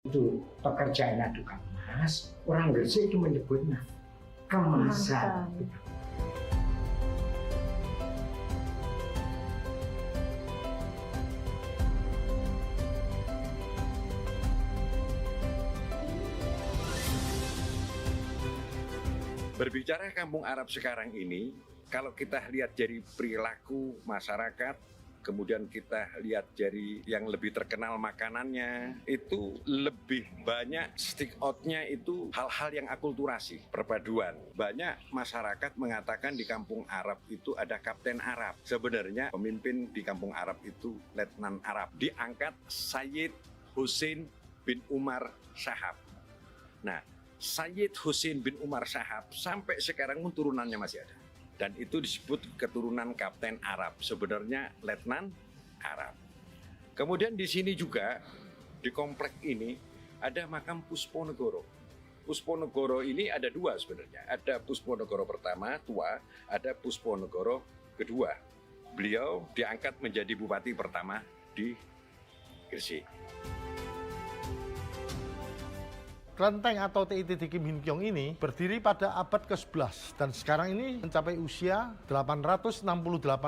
Itu pekerjaannya tukang emas, orang Gresik itu menyebutnya kemasan. Berbicara kampung Arab sekarang ini, kalau kita lihat dari perilaku masyarakat, kemudian kita lihat dari yang lebih terkenal makanannya, itu lebih banyak stick out-nya itu hal-hal yang akulturasi, perpaduan. Banyak masyarakat mengatakan di kampung Arab itu ada kapten Arab. Sebenarnya pemimpin di kampung Arab itu letnan Arab. Diangkat Sayyid Husain bin Umar Shahab. Nah, Sayyid Husain bin Umar Shahab sampai sekarang pun turunannya masih ada. Dan itu disebut keturunan kapten Arab. Sebenarnya letnan Arab. Kemudian di sini juga, di komplek ini, ada makam Pusponegoro. Pusponegoro ini ada dua sebenarnya. Ada Pusponegoro pertama, tua, ada Pusponegoro kedua. Beliau diangkat menjadi bupati pertama di Gresik. Kelenteng atau TITT Kim Hin Kyong ini berdiri pada abad ke-11 dan sekarang ini mencapai usia 868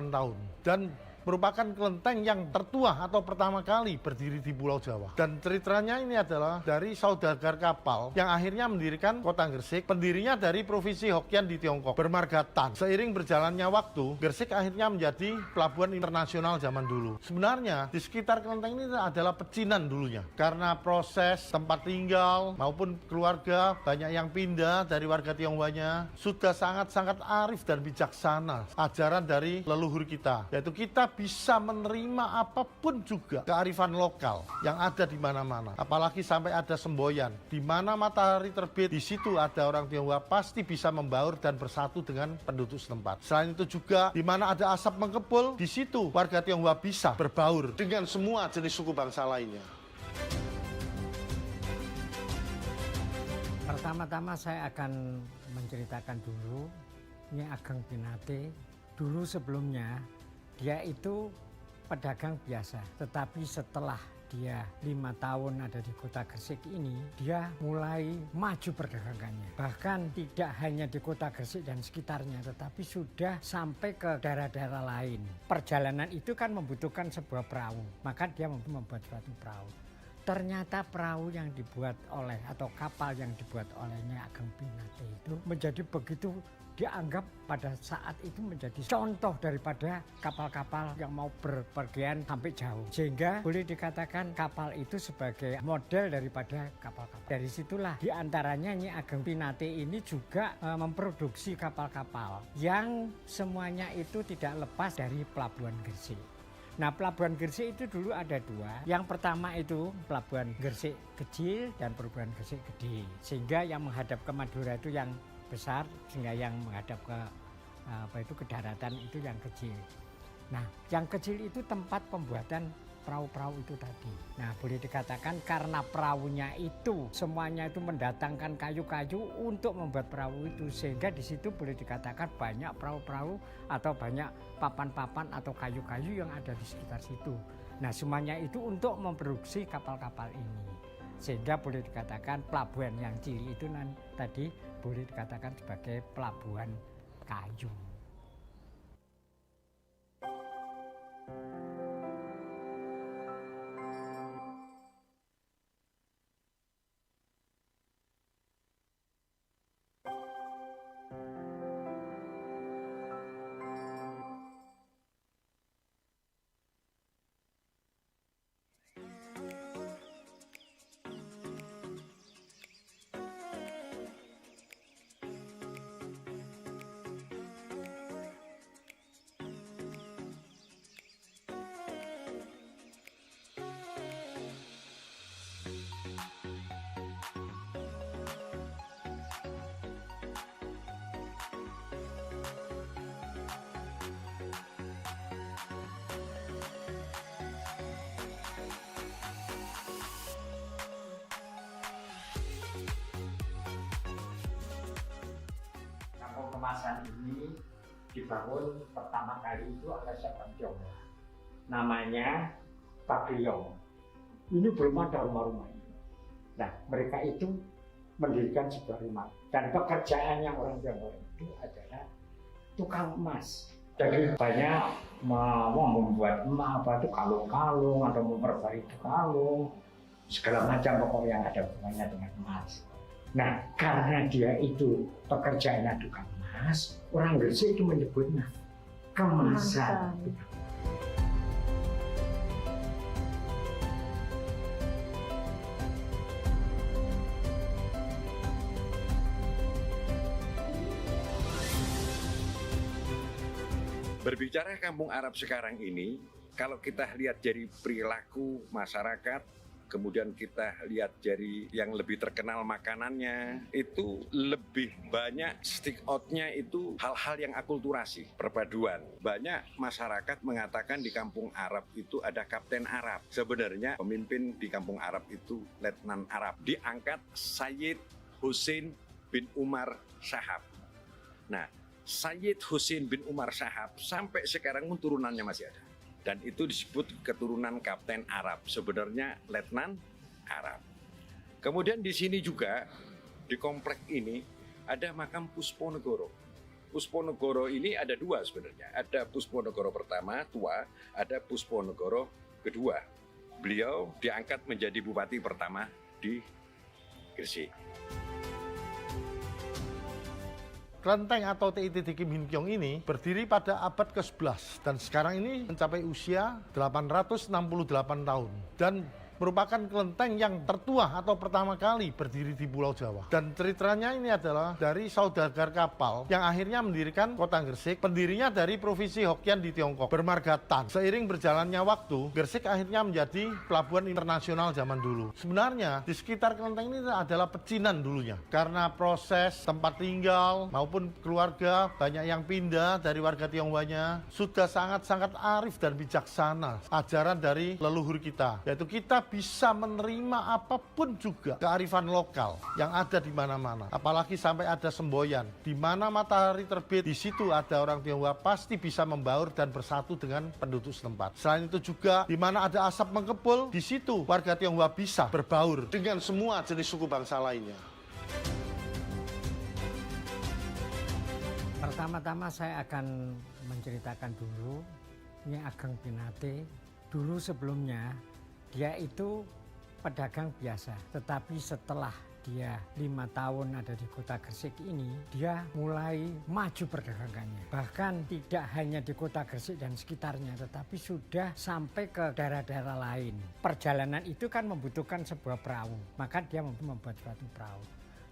tahun dan merupakan kelenteng yang tertua atau pertama kali berdiri di Pulau Jawa. Dan ceritanya ini adalah dari saudagar kapal yang akhirnya mendirikan kota Gresik, pendirinya dari Provinsi Hokkien di Tiongkok, bermarga Tan. Seiring berjalannya waktu, Gresik akhirnya menjadi pelabuhan internasional zaman dulu. Sebenarnya di sekitar kelenteng ini adalah pecinan dulunya. Karena proses tempat tinggal maupun keluarga banyak yang pindah dari warga Tionghoanya, sudah sangat-sangat arif dan bijaksana ajaran dari leluhur kita, yaitu kita bisa menerima apapun juga kearifan lokal yang ada di mana-mana. Apalagi sampai ada semboyan. Di mana matahari terbit, di situ ada orang Tionghoa pasti bisa membaur dan bersatu dengan penduduk setempat. Selain itu juga, di mana ada asap mengepul, di situ warga Tionghoa bisa berbaur dengan semua jenis suku bangsa lainnya. Pertama-tama saya akan menceritakan dulu, ini Ageng Pinate. Dulu sebelumnya, dia itu pedagang biasa, tetapi setelah dia 5 tahun ada di kota Gresik ini, dia mulai maju perdagangannya. Bahkan tidak hanya di kota Gresik dan sekitarnya, tetapi sudah sampai ke daerah-daerah lain. Perjalanan itu kan membutuhkan sebuah perahu, maka dia membuat suatu perahu. Ternyata perahu yang dibuat oleh atau kapal yang dibuat olehnya Ageng Pinate itu menjadi begitu dianggap pada saat itu menjadi contoh daripada kapal-kapal yang mau berpergian sampai jauh. Sehingga boleh dikatakan kapal itu sebagai model daripada kapal-kapal. Dari situlah diantaranya Nyi Ageng Pinate ini juga memproduksi kapal-kapal yang semuanya itu tidak lepas dari Pelabuhan Gresik. Nah, Pelabuhan Gresik itu dulu ada dua. Yang pertama itu Pelabuhan Gresik Kecil dan Pelabuhan Gresik Gede. Sehingga yang menghadap ke Madura itu yang besar, sehingga yang menghadap ke ke daratan itu yang kecil. Nah, yang kecil itu tempat pembuatan perahu-perahu itu tadi. Nah, boleh dikatakan karena perahunya itu semuanya itu mendatangkan kayu-kayu untuk membuat perahu itu, sehingga di situ boleh dikatakan banyak perahu-perahu atau banyak papan-papan atau kayu-kayu yang ada di sekitar situ. Nah, semuanya itu untuk memproduksi kapal-kapal ini. Sehingga boleh dikatakan pelabuhan yang ciri itu tadi boleh dikatakan sebagai pelabuhan kayu. Kemasan ini dibangun pertama kali itu oleh seorang Tionghoa, namanya Pak Griyong. Ini belum ada rumah-rumah ini. Nah, mereka itu mendirikan sebuah rumah dan pekerjaannya orang Tionghoa itu adalah tukang emas. Jadi banyak membuat emas apa itu kalung-kalung atau memperbaiki kalung segala macam pokok yang ada hubungannya dengan emas. Nah, karena dia itu pekerjaannya tukang emas, orang Gresik itu menyebutnya kemasan. Berbicara kampung Arab sekarang ini, kalau kita lihat dari perilaku masyarakat, kemudian kita lihat dari yang lebih terkenal makanannya, itu lebih banyak stick out-nya itu hal-hal yang akulturasi, perpaduan. Banyak masyarakat mengatakan di kampung Arab itu ada Kapten Arab. Sebenarnya pemimpin di kampung Arab itu Letnan Arab. Diangkat Sayyid Husin bin Umar Shahab. Nah, Sayyid Husin bin Umar Shahab sampai sekarang pun turunannya masih ada. Dan itu disebut keturunan Kapten Arab. Sebenarnya Letnan Arab. Kemudian di sini juga, di komplek ini, ada makam Pusponegoro. Pusponegoro ini ada dua sebenarnya. Ada Pusponegoro pertama, tua. Ada Pusponegoro kedua. Beliau diangkat menjadi bupati pertama di Gresik. Kelenteng atau TITT Kim Hin Kiong ini berdiri pada abad ke-11 dan sekarang ini mencapai usia 868 tahun dan merupakan kelenteng yang tertua atau pertama kali berdiri di Pulau Jawa. Dan ceritanya ini adalah dari saudagar kapal yang akhirnya mendirikan kota Gresik, pendirinya dari Provinsi Hokkien di Tiongkok, bermarga Tan. Seiring berjalannya waktu, Gresik akhirnya menjadi pelabuhan internasional zaman dulu. Sebenarnya di sekitar kelenteng ini adalah pecinan dulunya. Karena proses tempat tinggal maupun keluarga banyak yang pindah dari warga Tionghoanya, sudah sangat-sangat arif dan bijaksana ajaran dari leluhur kita, yaitu kita bisa menerima apapun juga kearifan lokal yang ada di mana-mana. Apalagi sampai ada semboyan. Di mana matahari terbit, di situ ada orang Tionghoa pasti bisa membaur dan bersatu dengan penduduk setempat. Selain itu juga, di mana ada asap mengepul, di situ warga Tionghoa bisa berbaur dengan semua jenis suku bangsa lainnya. Pertama-tama saya akan menceritakan dulu Nyi Ageng Pinate. Dulu sebelumnya dia itu pedagang biasa, tetapi setelah dia 5 tahun ada di kota Gresik ini, dia mulai maju perdagangannya. Bahkan tidak hanya di kota Gresik dan sekitarnya, tetapi sudah sampai ke daerah-daerah lain. Perjalanan itu kan membutuhkan sebuah perahu, maka dia membuat suatu perahu.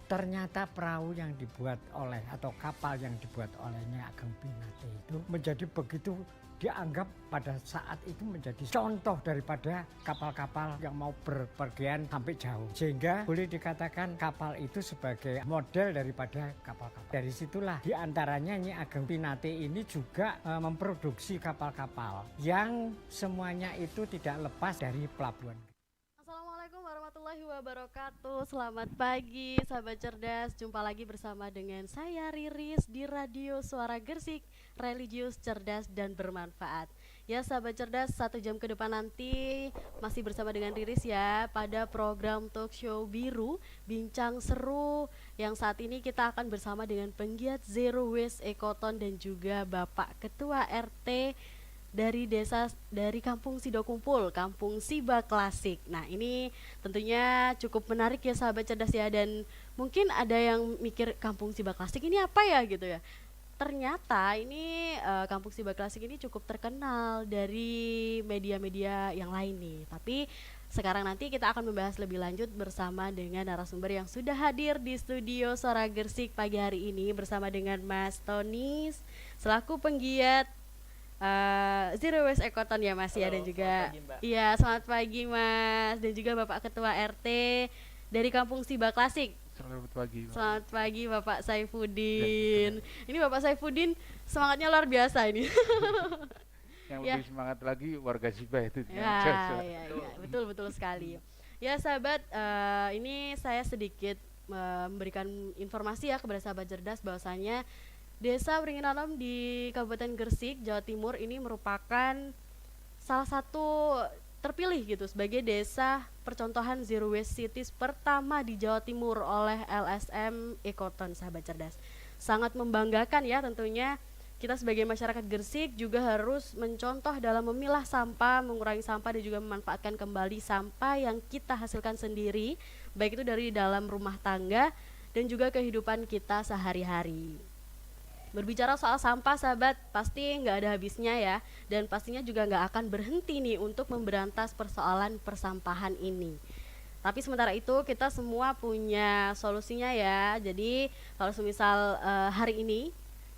Ternyata perahu yang dibuat oleh atau kapal yang dibuat oleh Nyi Ageng Pinate itu menjadi begitu dianggap pada saat itu menjadi contoh daripada kapal-kapal yang mau berpergian sampai jauh. Sehingga boleh dikatakan kapal itu sebagai model daripada kapal-kapal. Dari situlah diantaranya Nyi Ageng Pinate ini juga memproduksi kapal-kapal yang semuanya itu tidak lepas dari pelabuhan. Assalamualaikum warahmatullahi wabarakatuh. Selamat pagi sahabat cerdas. Jumpa lagi bersama dengan saya Riris di Radio Suara Gresik, religius, cerdas, dan bermanfaat. Ya sahabat cerdas, 1 jam ke depan nanti masih bersama dengan Riris ya pada program talk show Biru Bincang Seru, yang saat ini kita akan bersama dengan penggiat Zero Waste Ekoton dan juga Bapak Ketua RT dari Kampung Sidokumpul, Kampung Siba Klasik. Nah, ini tentunya cukup menarik ya sahabat cerdas ya, dan mungkin ada yang mikir Kampung Siba Klasik ini apa ya gitu ya. Ternyata ini Kampung Siba Klasik ini cukup terkenal dari media-media yang lain nih. Tapi sekarang nanti kita akan membahas lebih lanjut bersama dengan narasumber yang sudah hadir di studio Suara Gresik pagi hari ini bersama dengan Mas Tonis selaku penggiat Zero Waste Ekoton ya Mas. Halo, ya, dan juga iya selamat pagi Mas, dan juga Bapak Ketua RT dari Kampung Siba Klasik. Selamat pagi. Selamat pagi Bapak Saifuddin. Ini Bapak Saifuddin semangatnya luar biasa ini. Yang lebih semangat lagi warga Siba itu. Ya, betul sekali. Ya sahabat, ini saya sedikit memberikan informasi ya kepada sahabat cerdas bahwasanya Desa Wringin Anom di Kabupaten Gresik, Jawa Timur ini merupakan salah satu terpilih gitu sebagai desa percontohan Zero Waste Cities pertama di Jawa Timur oleh LSM Ekoton, sahabat cerdas. Sangat membanggakan ya tentunya. Kita sebagai masyarakat Gresik juga harus mencontoh dalam memilah sampah, mengurangi sampah dan juga memanfaatkan kembali sampah yang kita hasilkan sendiri, baik itu dari dalam rumah tangga dan juga kehidupan kita sehari-hari. Berbicara soal sampah sahabat, pasti nggak ada habisnya ya, dan pastinya juga nggak akan berhenti nih untuk memberantas persoalan persampahan ini. Tapi sementara itu kita semua punya solusinya ya. Jadi kalau semisal hari ini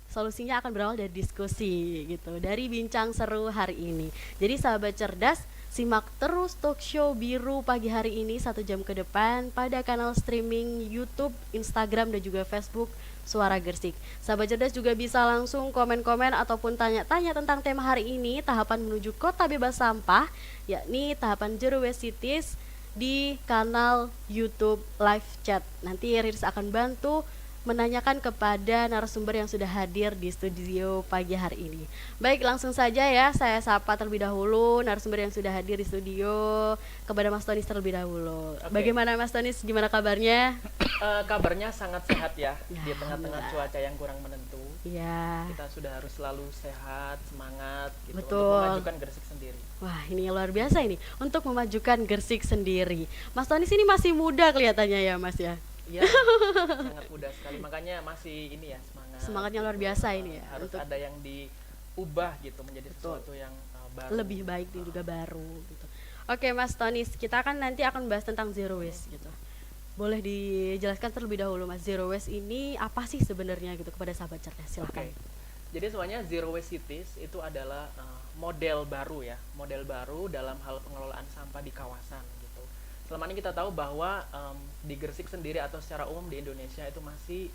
solusinya akan berawal dari diskusi gitu, dari bincang seru hari ini. Jadi sahabat cerdas, simak terus talk show Biru pagi hari ini 1 jam ke depan pada kanal streaming YouTube, Instagram dan juga Facebook Suara Gersik. Sahabat cerdas juga bisa langsung komen-komen ataupun tanya-tanya tentang tema hari ini, tahapan menuju kota bebas sampah, yakni tahapan Zero Waste Cities di kanal YouTube live chat. Nanti Riris akan bantu menanyakan kepada narasumber yang sudah hadir di studio pagi hari ini. Baik, langsung saja ya saya sapa terlebih dahulu narasumber yang sudah hadir di studio, kepada Mas Tonis terlebih dahulu. Oke. Bagaimana Mas Tonis, gimana kabarnya? Kabarnya sangat sehat ya, Ya, di tengah-tengah alhamdulillah. cuaca yang kurang menentu. Iya. Kita sudah harus selalu sehat, semangat gitu Betul. untuk memajukan Gresik sendiri. Wah, ini luar biasa ini untuk memajukan Gersik sendiri. Mas Tonis ini masih muda kelihatannya ya Mas ya. Iya, sangat mudah sekali. Makanya masih ini ya semangat. Semangatnya luar gitu. biasa ini ya, Harus untuk- ada yang diubah gitu menjadi Betul. sesuatu yang baru. Lebih baik dan juga baru gitu. Oke Mas Tonis, kita kan nanti akan bahas tentang zero waste gitu. Boleh dijelaskan terlebih dahulu Mas, zero waste ini apa sih sebenarnya gitu kepada sahabat cerdas, silakan. Oke. Jadi semuanya Zero Waste Cities itu adalah model baru ya, model baru dalam hal pengelolaan sampah di kawasan gitu. Selama ini kita tahu bahwa di Gresik sendiri atau secara umum di Indonesia itu masih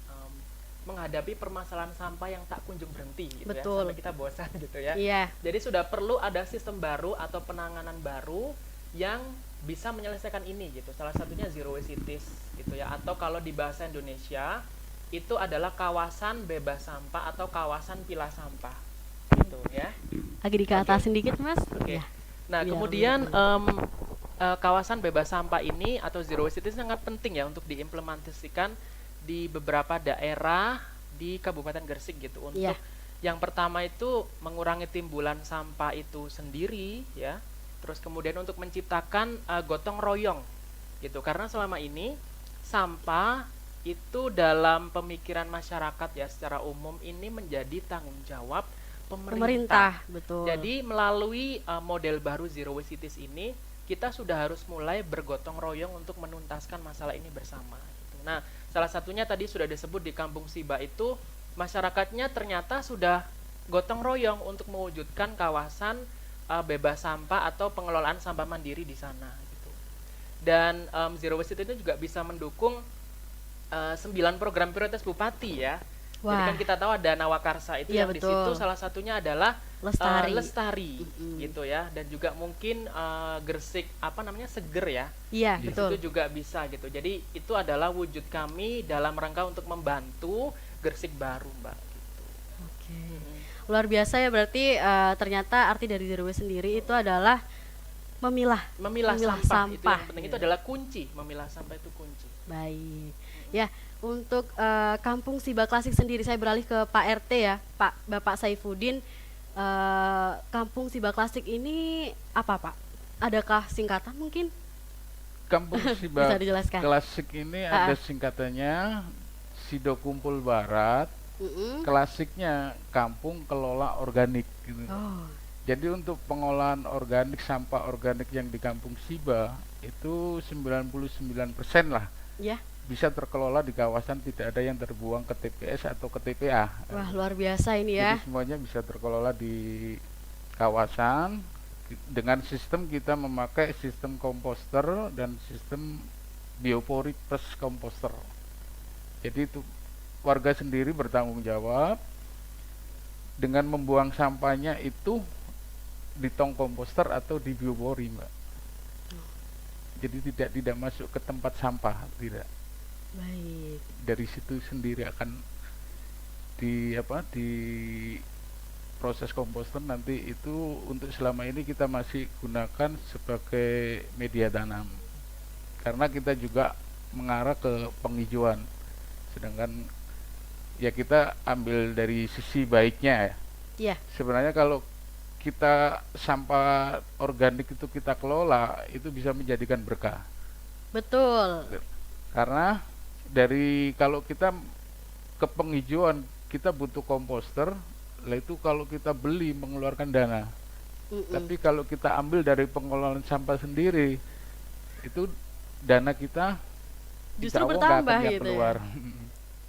menghadapi permasalahan sampah yang tak kunjung berhenti gitu Betul. ya, sampai kita bosan gitu ya. Iya, Jadi sudah perlu ada sistem baru atau penanganan baru yang bisa menyelesaikan ini gitu. Salah satunya Zero Waste Cities gitu ya, atau kalau di bahasa Indonesia itu adalah kawasan bebas sampah atau kawasan pilah sampah gitu ya. lagi di ke atas sedikit Mas. Oke. Iya. Nah, Biar kemudian lebih kawasan bebas sampah ini atau Zero Waste Cities sangat penting ya untuk diimplementasikan di beberapa daerah di Kabupaten Gresik gitu. Untuk Iya. yang pertama itu mengurangi timbulan sampah itu sendiri ya. Terus kemudian untuk menciptakan gotong royong gitu. Karena selama ini sampah itu dalam pemikiran masyarakat ya secara umum ini menjadi tanggung jawab pemerintah, betul. jadi melalui model baru Zero Waste Cities ini, kita sudah harus mulai bergotong royong untuk menuntaskan masalah ini bersama. Gitu. Nah, salah satunya tadi sudah disebut di Kampung Siba itu, masyarakatnya ternyata sudah gotong royong untuk mewujudkan kawasan bebas sampah atau pengelolaan sampah mandiri di sana. Gitu. Dan Zero Waste Cities itu juga bisa mendukung 9 program prioritas Bupati ya. Jadi Wah. kan kita tahu ada Nawakarsa itu Iya, yang di betul. situ salah satunya adalah Lestari. gitu ya, dan juga mungkin Gresik apa namanya seger ya, Iya, di betul. situ juga bisa gitu. Jadi itu adalah wujud kami dalam rangka untuk membantu Gresik baru mbak. Gitu. Oke. Luar biasa ya, berarti ternyata arti dari zero waste sendiri itu adalah memilah. Memilah Memilah sampah, itu sampah, yang penting, itu iya. adalah kunci, memilah sampah itu kunci. Baik. Ya, untuk Kampung Siba Klasik sendiri saya beralih ke Pak RT ya, Bapak Saifuddin. Kampung Siba Klasik ini apa Pak? Adakah singkatan mungkin? Kampung Bisa Siba dijelaskan? Klasik ini ada singkatannya Sido Kumpul Barat. Mm-mm. Klasiknya Kampung Kelola Organik gitu. Oh, Jadi untuk pengolahan organik, sampah organik yang di Kampung Siba itu 99% lah ya. bisa terkelola di kawasan, tidak ada yang terbuang ke TPS atau ke TPA. Wah, luar biasa ini ya. Jadi semuanya bisa terkelola di kawasan dengan sistem kita memakai sistem komposter dan sistem biopori plus komposter. Jadi itu warga sendiri bertanggung jawab dengan membuang sampahnya itu di tong komposter atau di biopori, Mbak. Jadi tidak masuk ke tempat sampah, tidak. Baik. Dari situ sendiri akan proses komposter nanti itu untuk selama ini kita masih gunakan sebagai media tanam. Karena kita juga mengarah ke penghijauan. Sedangkan ya kita ambil dari sisi baiknya ya. Iya. Sebenarnya kalau kita sampah organik itu kita kelola, itu bisa menjadikan berkah. Betul. Karena dari kalau kita ke penghijauan kita butuh komposter, lah itu kalau kita beli mengeluarkan dana. Tapi kalau kita ambil dari pengelolaan sampah sendiri, itu dana kita Justru insya Allah nggak bertambah akan gitu keluar. ya.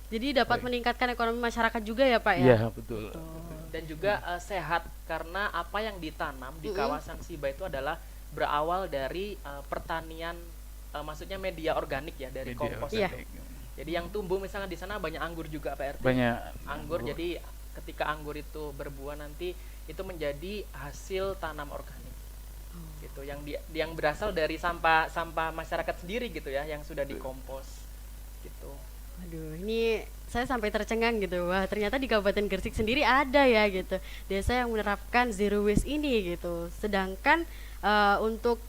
Jadi dapat meningkatkan ekonomi masyarakat juga ya Pak ya? Iya betul. Dan juga sehat karena apa yang ditanam di kawasan Siba itu adalah berawal dari pertanian, maksudnya media organik ya, dari Media kompos. organik. Jadi yang tumbuh misalnya di sana banyak anggur juga Pak RT. Banyak Anggur, jadi ketika anggur itu berbuah nanti itu menjadi hasil tanam organik. Gitu, yang berasal dari sampah masyarakat sendiri gitu ya, yang sudah dikompos. Gitu. Aduh, ini saya sampai tercengang gitu. Wah, ternyata di Kabupaten Gresik sendiri ada ya gitu, desa yang menerapkan zero waste ini gitu. Sedangkan untuk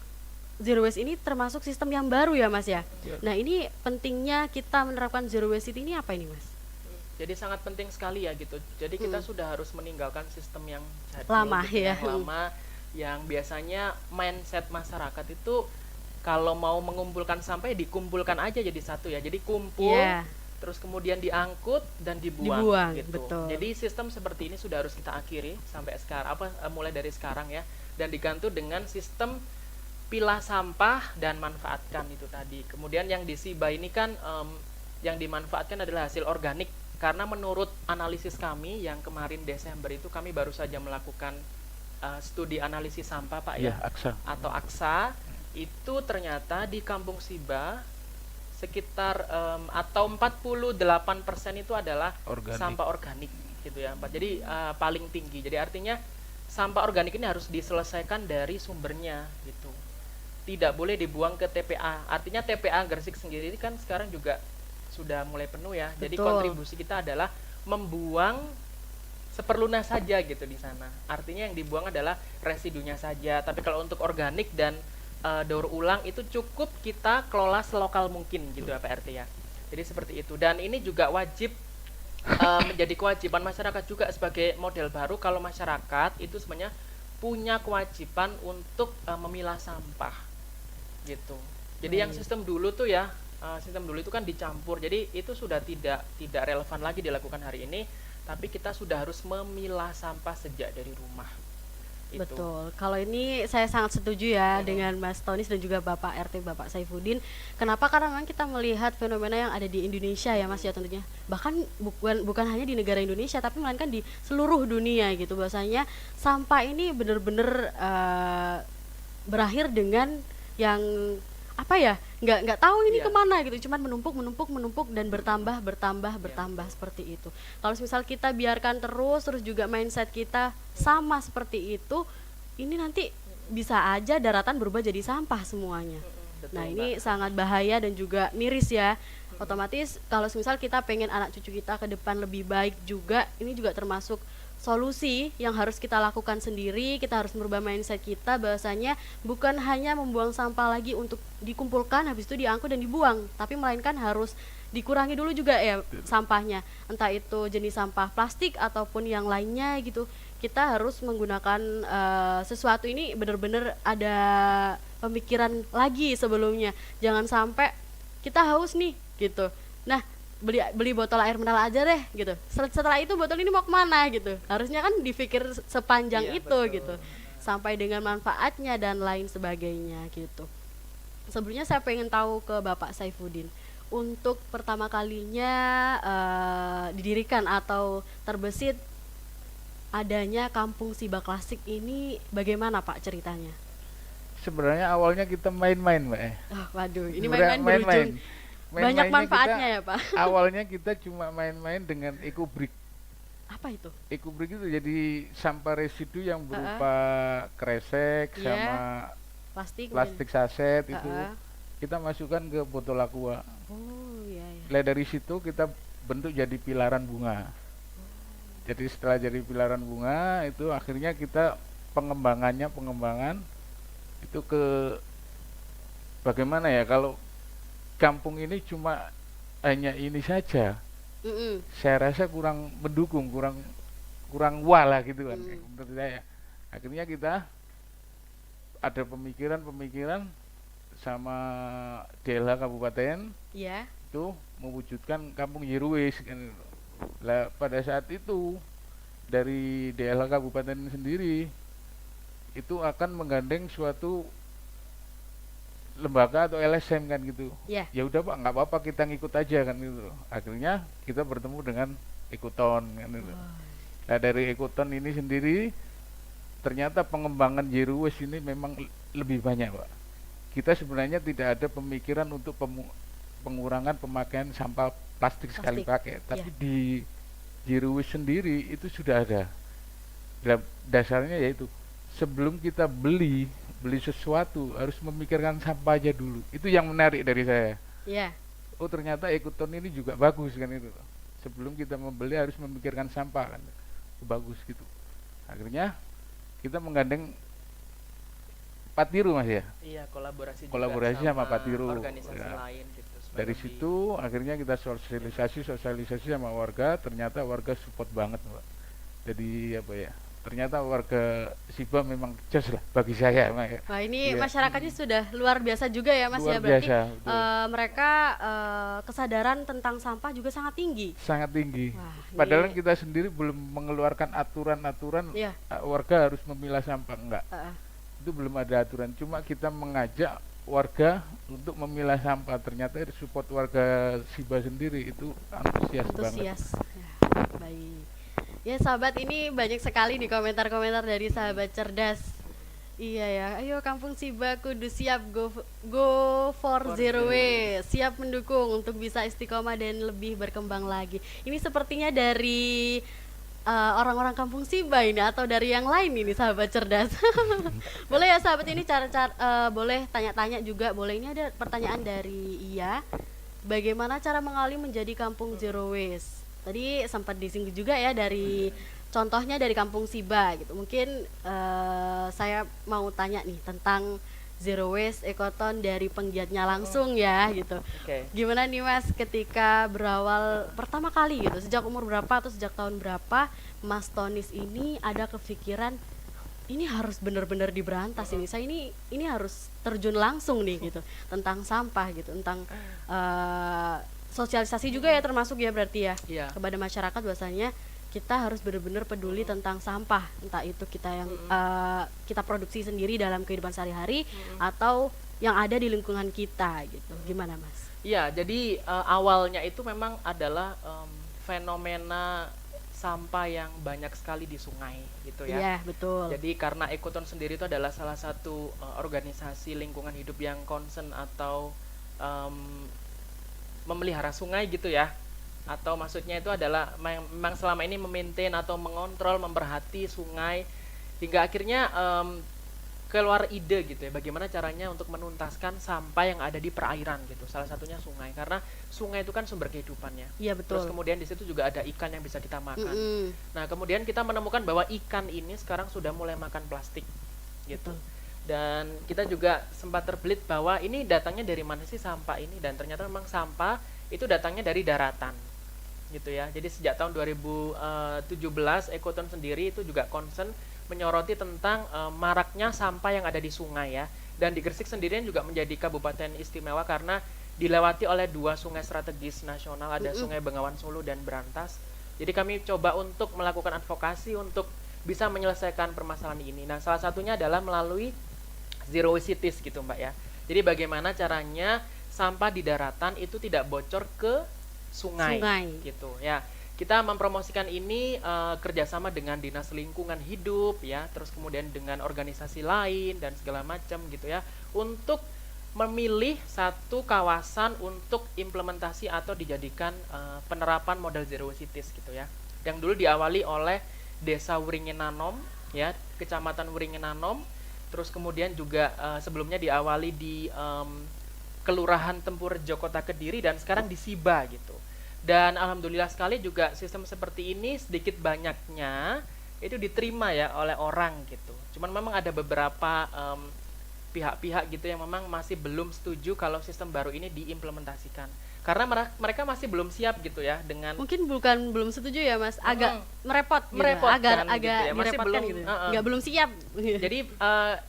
zero waste ini termasuk sistem yang baru ya Mas ya. Nah, ini pentingnya kita menerapkan zero waste ini apa ini Mas? Jadi sangat penting sekali ya gitu. Jadi kita sudah harus meninggalkan sistem yang jadul, Lama gitu ya. yang lama, yang biasanya mindset masyarakat itu kalau mau mengumpulkan sampah ya dikumpulkan aja jadi satu ya. Jadi kumpul, terus kemudian diangkut dan dibuang gitu. Betul. Jadi sistem seperti ini sudah harus kita akhiri sampai sekarang, mulai dari sekarang ya, dan diganti dengan sistem pilah sampah dan manfaatkan itu tadi. Kemudian yang di Siba ini kan yang dimanfaatkan adalah hasil organik, karena menurut analisis kami yang kemarin Desember itu kami baru saja melakukan studi analisis sampah Pak ya, AXA. atau AXA, itu ternyata di Kampung Siba sekitar atau 48% itu adalah Organik. sampah organik gitu ya Pak. Jadi paling tinggi. Jadi artinya sampah organik ini harus diselesaikan dari sumbernya gitu. Tidak boleh dibuang ke TPA. Artinya TPA Gresik sendiri kan sekarang juga sudah mulai penuh ya. Jadi kontribusi kita adalah membuang seperlunya saja gitu di sana. Artinya yang dibuang adalah residunya saja. Tapi kalau untuk organik dan daur ulang itu cukup kita kelola selokal mungkin gitu ya Pak RT ya. Jadi seperti itu. Dan ini juga wajib menjadi kewajiban masyarakat juga sebagai model baru. Kalau masyarakat itu sebenarnya punya kewajiban untuk memilah sampah gitu. Jadi yang sistem dulu tuh ya, sistem dulu itu kan dicampur. Jadi itu sudah tidak relevan lagi dilakukan hari ini. Tapi kita sudah harus memilah sampah sejak dari rumah. Itu. Betul. Kalau ini saya sangat setuju ya dengan Mas Tonis dan juga Bapak RT Bapak Saifuddin. Kenapa? Karena memang kita melihat fenomena yang ada di Indonesia ya Mas ya tentunya. Bahkan bukan hanya di negara Indonesia tapi melainkan di seluruh dunia gitu. Bahwasanya sampah ini benar-benar berakhir dengan yang apa ya, nggak tahu ini kemana gitu, cuman menumpuk dan bertambah seperti itu. Kalau misal kita biarkan terus juga mindset kita sama seperti itu, ini nanti bisa aja daratan berubah jadi sampah semuanya. Betul, Nah ini Mbak. sangat bahaya dan juga miris ya. Otomatis kalau misal kita pengen anak cucu kita ke depan lebih baik juga, ini juga termasuk solusi yang harus kita lakukan sendiri. Kita harus merubah mindset kita bahwasanya bukan hanya membuang sampah lagi untuk dikumpulkan habis itu diangkut dan dibuang, tapi melainkan harus dikurangi dulu juga ya sampahnya, entah itu jenis sampah plastik ataupun yang lainnya gitu. Kita harus menggunakan sesuatu ini benar-benar ada pemikiran lagi sebelumnya, jangan sampai kita haus nih gitu, nah beli botol air mineral aja deh gitu. Setelah itu botol ini mau kemana gitu. Harusnya kan dipikir sepanjang itu betul. gitu. Sampai dengan manfaatnya dan lain sebagainya gitu. Sebelumnya saya pengen tahu ke Bapak Saifuddin. Untuk pertama kalinya didirikan atau terbesit adanya Kampung Siba Klasik ini bagaimana Pak ceritanya? Sebenarnya awalnya kita main-main, Mbak. Oh, waduh, ini Sebenarnya main-main berujung. Banyak Main-mainnya manfaatnya kita, ya Pak. Awalnya kita cuma main-main dengan EcoBrick. Apa itu? EcoBrick itu jadi sampah residu yang berupa kresek sama plastik saset itu kita masukkan ke botol aqua. Oh iya ya. Dari situ kita bentuk jadi pilaran bunga. Jadi setelah jadi pilaran bunga itu akhirnya kita pengembangan itu ke bagaimana ya, kalau kampung ini cuma hanya ini saja, saya rasa kurang mendukung, kurang wah lah gitu kan, menurut saya. Akhirnya kita ada pemikiran sama DLH Kabupaten Ya. itu mewujudkan kampung Zero Waste kan. Lah pada saat itu dari DLH Kabupaten sendiri itu akan menggandeng suatu lembaga atau LSM kan gitu. Ya. Ya udah Pak, nggak apa-apa, kita ngikut aja kan gitu. Akhirnya kita bertemu dengan Ekoton kan gitu. Nah dari Ekoton ini sendiri ternyata pengembangan Zero Waste ini memang lebih banyak Pak. Kita sebenarnya tidak ada pemikiran untuk pengurangan pemakaian sampah plastik sekali pakai, tapi di Zero Waste sendiri itu sudah ada. Dasarnya yaitu sebelum kita beli sesuatu harus memikirkan sampah aja dulu. Itu yang menarik dari saya. Ya. Oh ternyata Ekoton ini juga bagus kan itu. Sebelum kita membeli harus memikirkan sampah kan. Bagus gitu. Akhirnya kita menggandeng Patiru Mas ya. Iya, kolaborasi sama Patiru. organisasi Ya. lain gitu. supaya Dari lebih- situ akhirnya kita sosialisasi sama warga, ternyata warga support banget Pak. Jadi apa ya, ternyata warga Siba memang jos lah bagi saya Mas, ya. Wah, ini Iya. masyarakatnya sudah luar biasa juga ya Mas Luar ya, berarti biasa, betul. mereka kesadaran tentang sampah juga sangat tinggi. Sangat tinggi. Wah, Padahal ini- kita sendiri belum mengeluarkan aturan-aturan Iya. warga harus memilah sampah, enggak. Itu belum ada aturan, cuma kita mengajak warga untuk memilah sampah. Ternyata support warga Siba sendiri itu antusias banget. Antusias. Ya, baik. Ya sahabat, ini banyak sekali di komentar-komentar dari sahabat cerdas. Iya ya, ayo Kampung Siba kudu siap go for zero waste, siap mendukung untuk bisa istiqomah dan lebih berkembang lagi. Ini sepertinya dari orang-orang Kampung Siba ini atau dari yang lain ini sahabat cerdas. Boleh ya sahabat, ini boleh tanya-tanya juga, boleh. Ini ada pertanyaan dari Iya. Bagaimana cara mengalih menjadi kampung zero waste? Tadi sempat disinggung juga ya dari contohnya dari Kampung Siba gitu. Mungkin saya mau tanya nih tentang zero waste Ekoton dari penggiatnya langsung ya gitu. Oke. Gimana nih Mas ketika berawal pertama kali gitu, sejak umur berapa atau sejak tahun berapa Mas Tonis ini ada kepikiran ini harus benar-benar diberantas ini. Saya ini harus terjun langsung nih gitu tentang sampah gitu, tentang sosialisasi juga ya termasuk ya berarti ya Iya. kepada masyarakat bahwasanya kita harus benar-benar peduli tentang sampah, entah itu kita yang kita produksi sendiri dalam kehidupan sehari-hari atau yang ada di lingkungan kita gitu. Gimana Mas? Iya, jadi awalnya itu memang adalah fenomena sampah yang banyak sekali di sungai gitu ya. Iya, betul. Jadi karena Ekoton sendiri itu adalah salah satu organisasi lingkungan hidup yang concern atau memelihara sungai gitu ya. Atau maksudnya itu adalah memang selama ini memaintain atau mengontrol, memperhati sungai hingga akhirnya keluar ide gitu ya, bagaimana caranya untuk menuntaskan sampah yang ada di perairan gitu. Salah satunya sungai, karena sungai itu kan sumber kehidupannya. Iya, betul. Terus kemudian di situ juga ada ikan yang bisa kita makan. Mm-mm. Nah, kemudian kita menemukan bahwa ikan ini sekarang sudah mulai makan plastik gitu. Dan kita juga sempat terbelit bahwa ini datangnya dari mana sih sampah ini, dan ternyata memang sampah itu datangnya dari daratan gitu ya. Jadi sejak tahun 2017 Ekoton sendiri itu juga concern menyoroti tentang maraknya sampah yang ada di sungai ya. Dan di Gresik sendirian juga menjadi kabupaten istimewa karena dilewati oleh 2 sungai strategis nasional, ada Sungai Bengawan Solo dan Berantas. Jadi kami coba untuk melakukan advokasi untuk bisa menyelesaikan permasalahan ini. Nah, salah satunya adalah melalui zero waste cities gitu Mbak ya. Jadi bagaimana caranya sampah di daratan itu tidak bocor ke sungai. Gitu ya. Kita mempromosikan ini kerjasama dengan Dinas Lingkungan Hidup ya, terus kemudian dengan organisasi lain dan segala macam gitu ya, untuk memilih satu kawasan untuk implementasi atau dijadikan penerapan model zero waste cities gitu ya. Yang dulu diawali oleh Desa Wuringenanom ya, Kecamatan Wuringenanom, terus kemudian juga sebelumnya diawali di Kelurahan Tempurrejo Kota Kediri, dan sekarang di Siba gitu. Dan alhamdulillah sekali juga sistem seperti ini sedikit banyaknya itu diterima ya oleh orang gitu. Cuman memang ada beberapa pihak-pihak gitu yang memang masih belum setuju kalau sistem baru ini diimplementasikan. Karena mereka masih belum siap gitu ya dengan Mungkin bukan belum setuju ya Mas, agak merepot gitu, merepotkan agak gitu ya, masih direpotkan belum gitu. Nggak belum siap. Jadi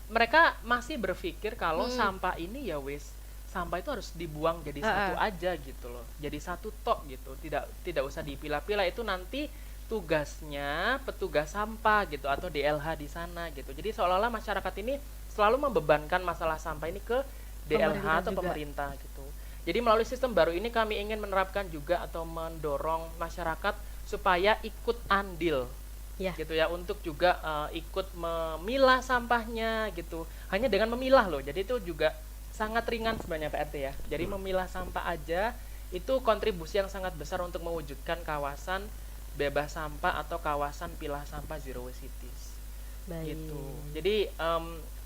mereka masih berpikir kalau sampah ini ya wis, sampah itu harus dibuang jadi satu aja gitu loh, jadi satu tok gitu, tidak usah dipilah-pilah, itu nanti tugasnya petugas sampah gitu atau DLH di sana gitu. Jadi seolah-olah masyarakat ini selalu membebankan masalah sampah ini ke DLH atau pemerintah gitu. Jadi melalui sistem baru ini kami ingin menerapkan juga atau mendorong masyarakat supaya ikut andil gitu ya, untuk juga ikut memilah sampahnya gitu. Hanya dengan memilah loh, jadi itu juga sangat ringan sebenarnya Pak RT ya. Jadi memilah sampah aja itu kontribusi yang sangat besar untuk mewujudkan kawasan bebas sampah atau kawasan pilah sampah zero waste cities. Gitu. Jadi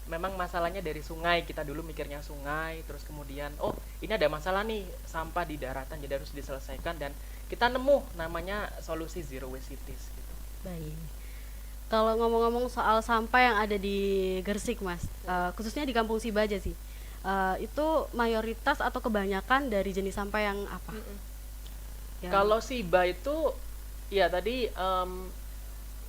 memang masalahnya dari sungai, kita dulu mikirnya sungai, terus kemudian oh ini ada masalah nih sampah di daratan, jadi harus diselesaikan, dan kita nemu namanya solusi zero waste cities gitu. Baik. Kalau ngomong-ngomong soal sampah yang ada di Gersik Mas, khususnya di Kampung Sibaja sih, itu mayoritas atau kebanyakan dari jenis sampah yang apa? Kalau Siba itu ya tadi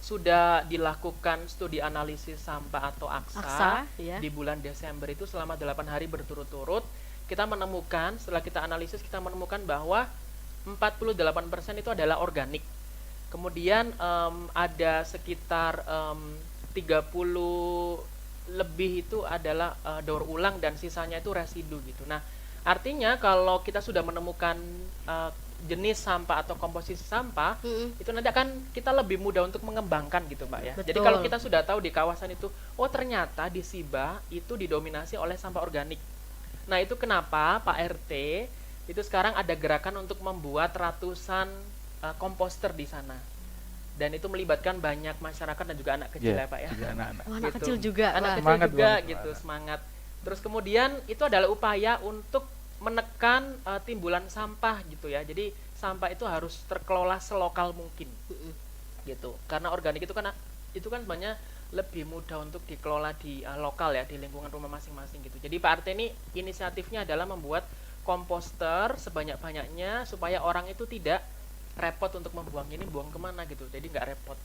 sudah dilakukan studi analisis sampah atau AKSA di bulan Desember itu selama 8 hari berturut-turut. Kita menemukan, setelah kita analisis, kita menemukan bahwa 48% itu adalah organik. Kemudian ada sekitar 30 lebih itu adalah daur ulang, dan sisanya itu residu gitu. Nah, artinya kalau kita sudah menemukan jenis sampah atau komposisi sampah, itu nanti akan kita lebih mudah untuk mengembangkan gitu Mbak ya. Betul. Jadi kalau kita sudah tahu di kawasan itu, oh ternyata di Siba itu didominasi oleh sampah organik. Nah itu kenapa Pak RT itu sekarang ada gerakan untuk membuat ratusan komposter di sana. Dan itu melibatkan banyak masyarakat dan juga anak kecil ya Pak ya. Anak-anak. Oh, anak Gitu. kecil juga. Anak Wah. kecil Semangat juga banget, gitu, Pak. semangat. Terus kemudian itu adalah upaya untuk menekan timbulan sampah gitu ya. Jadi sampah itu harus terkelola selokal mungkin. Gitu. Karena organik itu kan sebenarnya lebih mudah untuk dikelola di lokal ya, di lingkungan rumah masing-masing gitu. Jadi Pak RT ini inisiatifnya adalah membuat komposter sebanyak-banyaknya supaya orang itu tidak repot untuk membuang ini, buang kemana gitu. Jadi nggak repot.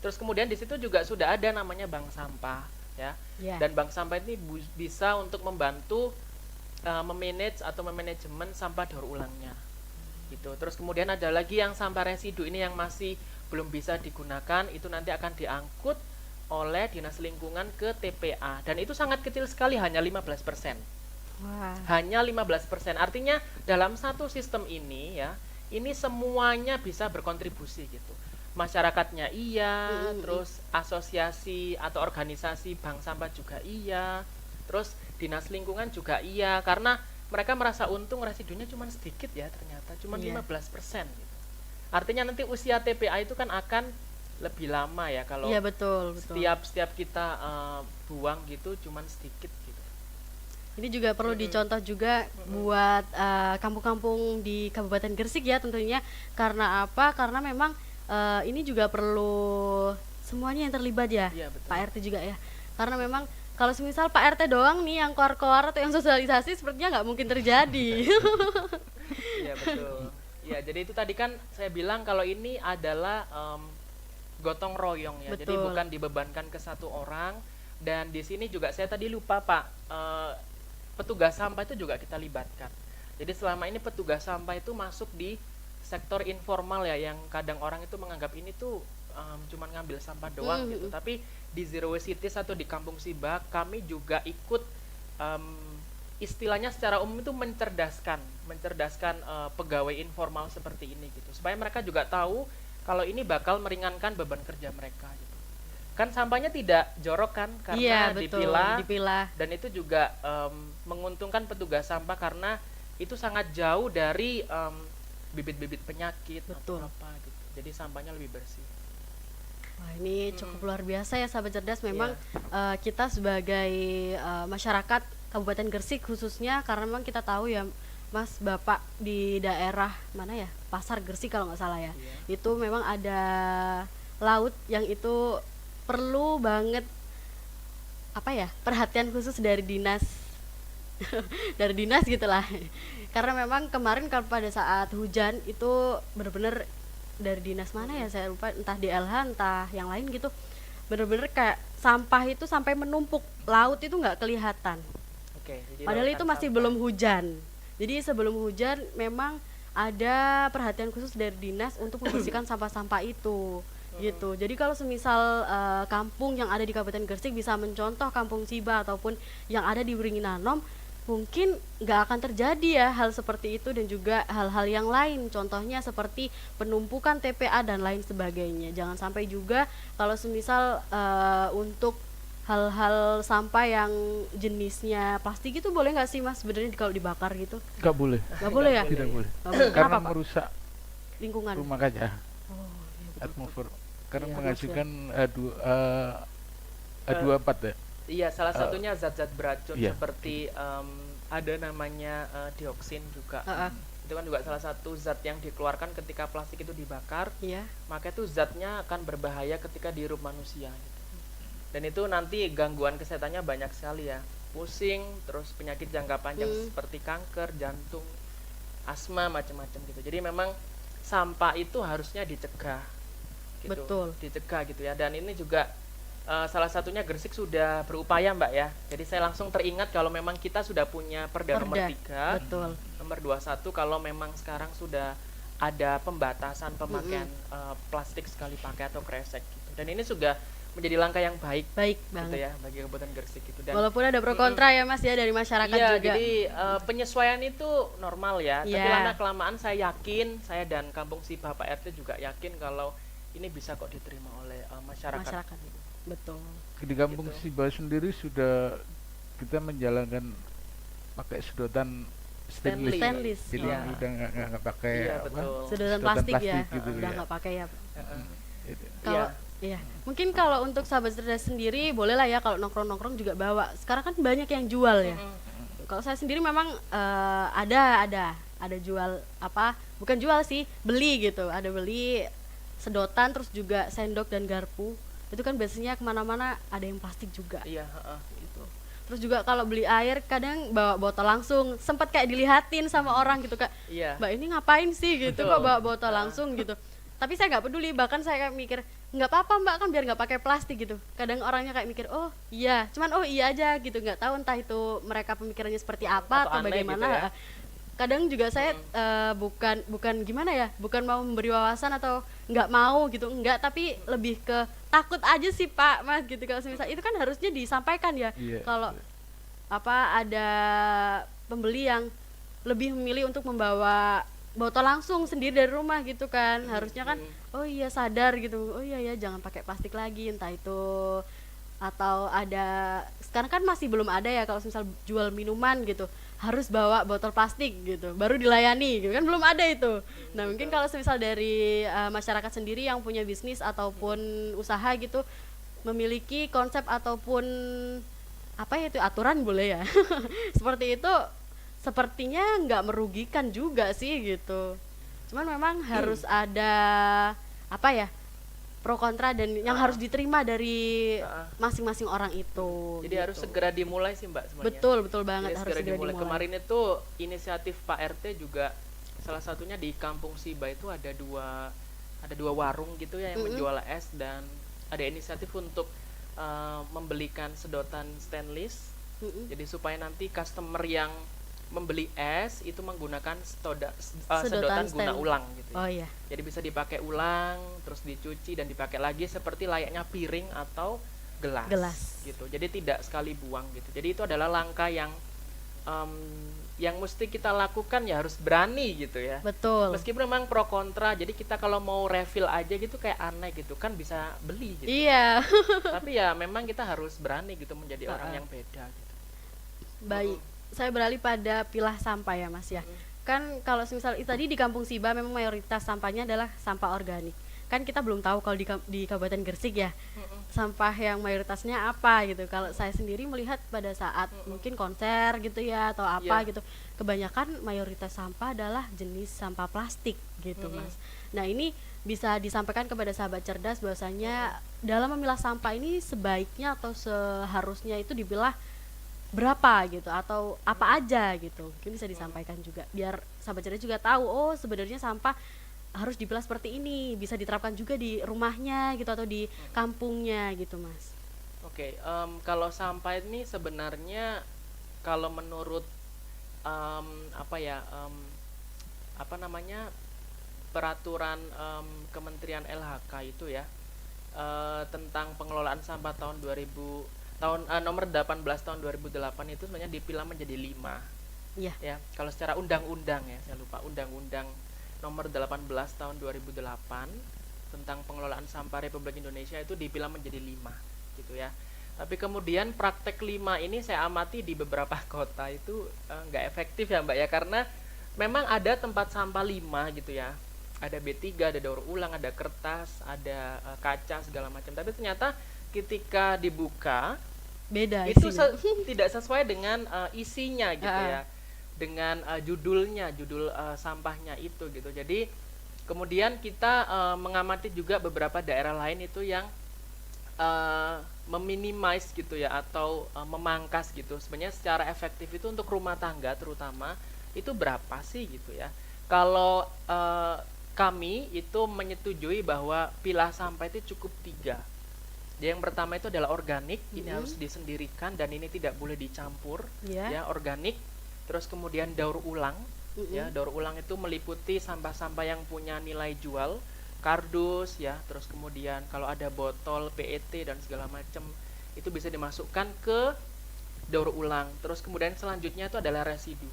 Terus kemudian di situ juga sudah ada namanya bank sampah ya. Dan bank sampah ini bisa untuk membantu memanage atau memanajemen sampah daur ulangnya gitu. Terus kemudian ada lagi yang sampah residu ini yang masih belum bisa digunakan, itu nanti akan diangkut oleh Dinas Lingkungan ke TPA, dan itu sangat kecil sekali, hanya 15%. Wah. Hanya 15%. Artinya dalam satu sistem ini ya, ini semuanya bisa berkontribusi gitu. Masyarakatnya iya, terus asosiasi atau organisasi bank sampah juga iya, terus Dinas Lingkungan juga iya, karena mereka merasa untung residunya cuma sedikit ya, ternyata cuma 15% gitu. Artinya nanti usia TPA itu kan akan lebih lama ya kalau betul. setiap kita buang gitu cuma sedikit gitu. Ini juga perlu dicontoh juga buat kampung-kampung di Kabupaten Gersik ya tentunya. Karena apa? Karena memang ini juga perlu semuanya yang terlibat ya, Pak RT juga ya. Karena memang kalau semisal Pak RT doang nih yang keluar-keluar atau yang sosialisasi, sepertinya nggak mungkin terjadi. Iya betul. Ya jadi itu tadi kan saya bilang kalau ini adalah gotong royong ya. Jadi bukan dibebankan ke satu orang. Dan di sini juga saya tadi lupa Pak, petugas sampah itu juga kita libatkan. Jadi selama ini petugas sampah itu masuk di sektor informal ya, yang kadang orang itu menganggap ini tuh cuma ngambil sampah doang gitu. Tapi di Zero Waste Cities atau di Kampung Siba kami juga ikut istilahnya secara umum itu mencerdaskan pegawai informal seperti ini gitu, supaya mereka juga tahu kalau ini bakal meringankan beban kerja mereka gitu. Kan sampahnya tidak jorok kan karena dipilah, dan itu juga menguntungkan petugas sampah karena itu sangat jauh dari bibit-bibit penyakit atau apa gitu. Jadi sampahnya lebih bersih. Wah, ini cukup luar biasa ya sahabat cerdas. Memang kita sebagai masyarakat Kabupaten Gersik khususnya, karena memang kita tahu ya Mas Bapak di daerah mana ya, Pasar Gresik kalau nggak salah ya, itu memang ada laut yang itu perlu banget apa ya, perhatian khusus dari dinas dari dinas gitulah. Karena memang kemarin kalau pada saat hujan itu bener-bener dari dinas mana ya saya lupa, entah DLH entah yang lain gitu, bener-bener kayak sampah itu sampai menumpuk, laut itu nggak kelihatan. Oke, jadi Padahal lautan itu masih sampah. belum hujan. Jadi sebelum hujan memang ada perhatian khusus dari dinas untuk membersihkan sampah-sampah itu gitu. Jadi kalau semisal kampung yang ada di Kabupaten Gresik bisa mencontoh Kampung Siba ataupun yang ada di Wringinanom, mungkin nggak akan terjadi ya hal seperti itu, dan juga hal-hal yang lain, contohnya seperti penumpukan TPA dan lain sebagainya. Jangan sampai juga kalau semisal untuk hal-hal sampah yang jenisnya plastik itu boleh nggak sih Mas sebenarnya kalau dibakar gitu? Nggak boleh, Nggak boleh ya? tidak boleh. Nggak boleh. Karena Kenapa Pak? merusak Lingkungan. rumah kaca, Oh, iya, atmosfer. Karena Iya, menghasilkan A24 ya. Iya, salah satunya zat-zat beracun iya. seperti ada namanya dioksin juga. Itu kan juga salah satu zat yang dikeluarkan ketika plastik itu dibakar. Iya. Maka itu zatnya akan berbahaya ketika dihirup manusia gitu. Dan itu nanti gangguan kesehatannya banyak sekali ya. Pusing, terus penyakit jangka panjang seperti kanker, jantung, asma, macam-macam gitu. Jadi memang sampah itu harusnya dicegah gitu. Betul. Dicegah gitu ya. Dan ini juga salah satunya Gresik sudah berupaya Mbak ya. Jadi saya langsung teringat kalau memang kita sudah punya Perda nomor 3, Betul. nomor 21, kalau memang sekarang sudah ada pembatasan pemakaian plastik sekali pakai atau kresek gitu. Dan ini sudah menjadi langkah yang baik Baik gitu banget. ya bagi Kabupaten Gresik gitu. Dan Walaupun ada pro kontra ya Mas ya dari masyarakat iya, juga. jadi penyesuaian itu normal ya. Tapi Iya. lama kelamaan saya yakin, saya dan Kampung Siba Pak RT juga yakin kalau ini bisa kok diterima oleh masyarakat. Betul. Di Kampung Gitu. Siba sendiri sudah kita menjalankan pakai sedotan stainless. Stainless. Jadi Iya. udah nggak pakai Iya, apa, betul. Sedotan plastik ya. gitu Udah ya. nggak pakai ya. Itu. Kalau iya, mungkin kalau untuk sahabat cerdas sendiri boleh lah ya kalau nongkrong-nongkrong juga bawa. Sekarang kan banyak yang jual ya. Kalau saya sendiri memang ada jual apa? Bukan jual sih, beli gitu. Ada beli sedotan terus juga sendok dan garpu. Itu kan biasanya kemana-mana ada yang plastik juga. Iya, Gitu. Terus juga kalau beli air kadang bawa botol langsung. Sempat kayak dilihatin sama orang gitu Kak. iya. Mbak ini ngapain sih gitu, Betul. kok bawa botol langsung gitu. Tapi saya nggak peduli, bahkan saya kayak mikir nggak apa-apa Mbak, kan biar nggak pakai plastik gitu. Kadang orangnya kayak mikir oh iya, cuman oh iya aja gitu, nggak tahu entah itu mereka pemikirannya seperti apa Atau atau aneh bagaimana. gitu ya. Kadang juga saya bukan gimana ya, bukan mau memberi wawasan atau nggak mau gitu, enggak, tapi lebih ke takut aja sih Pak Mas gitu. Kalau misal itu kan harusnya disampaikan ya. Iya, Kalau apa ada pembeli yang lebih memilih untuk membawa botol langsung sendiri dari rumah gitu kan, harusnya kan oh iya sadar gitu, oh iya ya jangan pakai plastik lagi, entah itu atau ada sekarang kan masih belum ada ya kalau misal jual minuman gitu harus bawa botol plastik gitu baru dilayani gitu kan, belum ada itu. Nah mungkin kalau misal dari masyarakat sendiri yang punya bisnis ataupun usaha gitu memiliki konsep ataupun apa ya itu aturan boleh ya seperti itu, sepertinya nggak merugikan juga sih gitu. Cuman memang harus ada apa ya pro kontra dan yang harus diterima dari masing-masing orang itu. Jadi gitu. harus segera dimulai sih Mbak semuanya. Betul banget, Jadi harus segera dimulai. Kemarin itu inisiatif Pak RT juga salah satunya di Kampung Siba itu ada dua warung gitu ya yang menjual es, dan ada inisiatif untuk membelikan sedotan stainless. Jadi supaya nanti customer yang membeli es itu menggunakan sedotan guna ulang gitu. Oh iya. Jadi bisa dipakai ulang, terus dicuci dan dipakai lagi seperti layaknya piring atau gelas. Gitu. Jadi tidak sekali buang gitu. Jadi itu adalah langkah yang mesti kita lakukan, ya harus berani gitu ya. Betul. Meskipun memang pro kontra, jadi kita kalau mau refill aja gitu kayak aneh gitu kan bisa beli gitu. Iya. Tapi ya memang kita harus berani gitu menjadi orang yang beda gitu. Baik. Saya beralih pada pilah sampah ya Mas ya. Kan kalau misal tadi di Kampung Siba memang mayoritas sampahnya adalah sampah organik. kan kita belum tahu kalau di Kabupaten Gresik ya sampah yang mayoritasnya apa gitu. Kalau saya sendiri melihat pada saat mungkin konser gitu ya atau apa gitu, kebanyakan mayoritas sampah adalah jenis sampah plastik gitu Mas. Nah ini bisa disampaikan kepada sahabat cerdas bahwasanya dalam memilah sampah ini sebaiknya atau seharusnya itu dipilah berapa gitu atau apa aja gitu, mungkin bisa disampaikan juga biar sahabat cerdas juga tahu oh sebenarnya sampah harus dipilah seperti ini, bisa diterapkan juga di rumahnya gitu atau di kampungnya gitu Mas. Oke, kalau sampah ini sebenarnya kalau menurut apa namanya peraturan Kementerian LHK itu ya, tentang pengelolaan sampah tahun 2000 nomor 18 tahun 2008 itu sebenarnya dipilah menjadi 5. Iya. Ya, kalau secara undang-undang ya, saya lupa undang-undang nomor 18 tahun 2008 tentang pengelolaan sampah Republik Indonesia itu dipilah menjadi 5 gitu ya. Tapi kemudian praktek 5 ini saya amati di beberapa kota itu nggak efektif ya Mbak ya, karena memang ada tempat sampah 5 gitu ya. Ada B3, ada daur ulang, ada kertas, ada kaca segala macam. Tapi ternyata ketika dibuka Beda itu isinya. tidak sesuai dengan isinya gitu ya, dengan judulnya, judul sampahnya itu gitu. Jadi kemudian kita mengamati juga beberapa daerah lain itu yang meminimize gitu ya atau memangkas gitu. Sebenarnya secara efektif itu untuk rumah tangga terutama itu berapa sih gitu ya. Kalau kami itu menyetujui bahwa pilah sampah itu cukup 3. Yang pertama itu adalah organik, ini harus disendirikan dan ini tidak boleh dicampur, ya organik. Terus kemudian daur ulang, ya daur ulang itu meliputi sampah-sampah yang punya nilai jual, kardus, ya. Terus kemudian kalau ada botol PET dan segala macam itu bisa dimasukkan ke daur ulang. Terus kemudian selanjutnya itu adalah residu.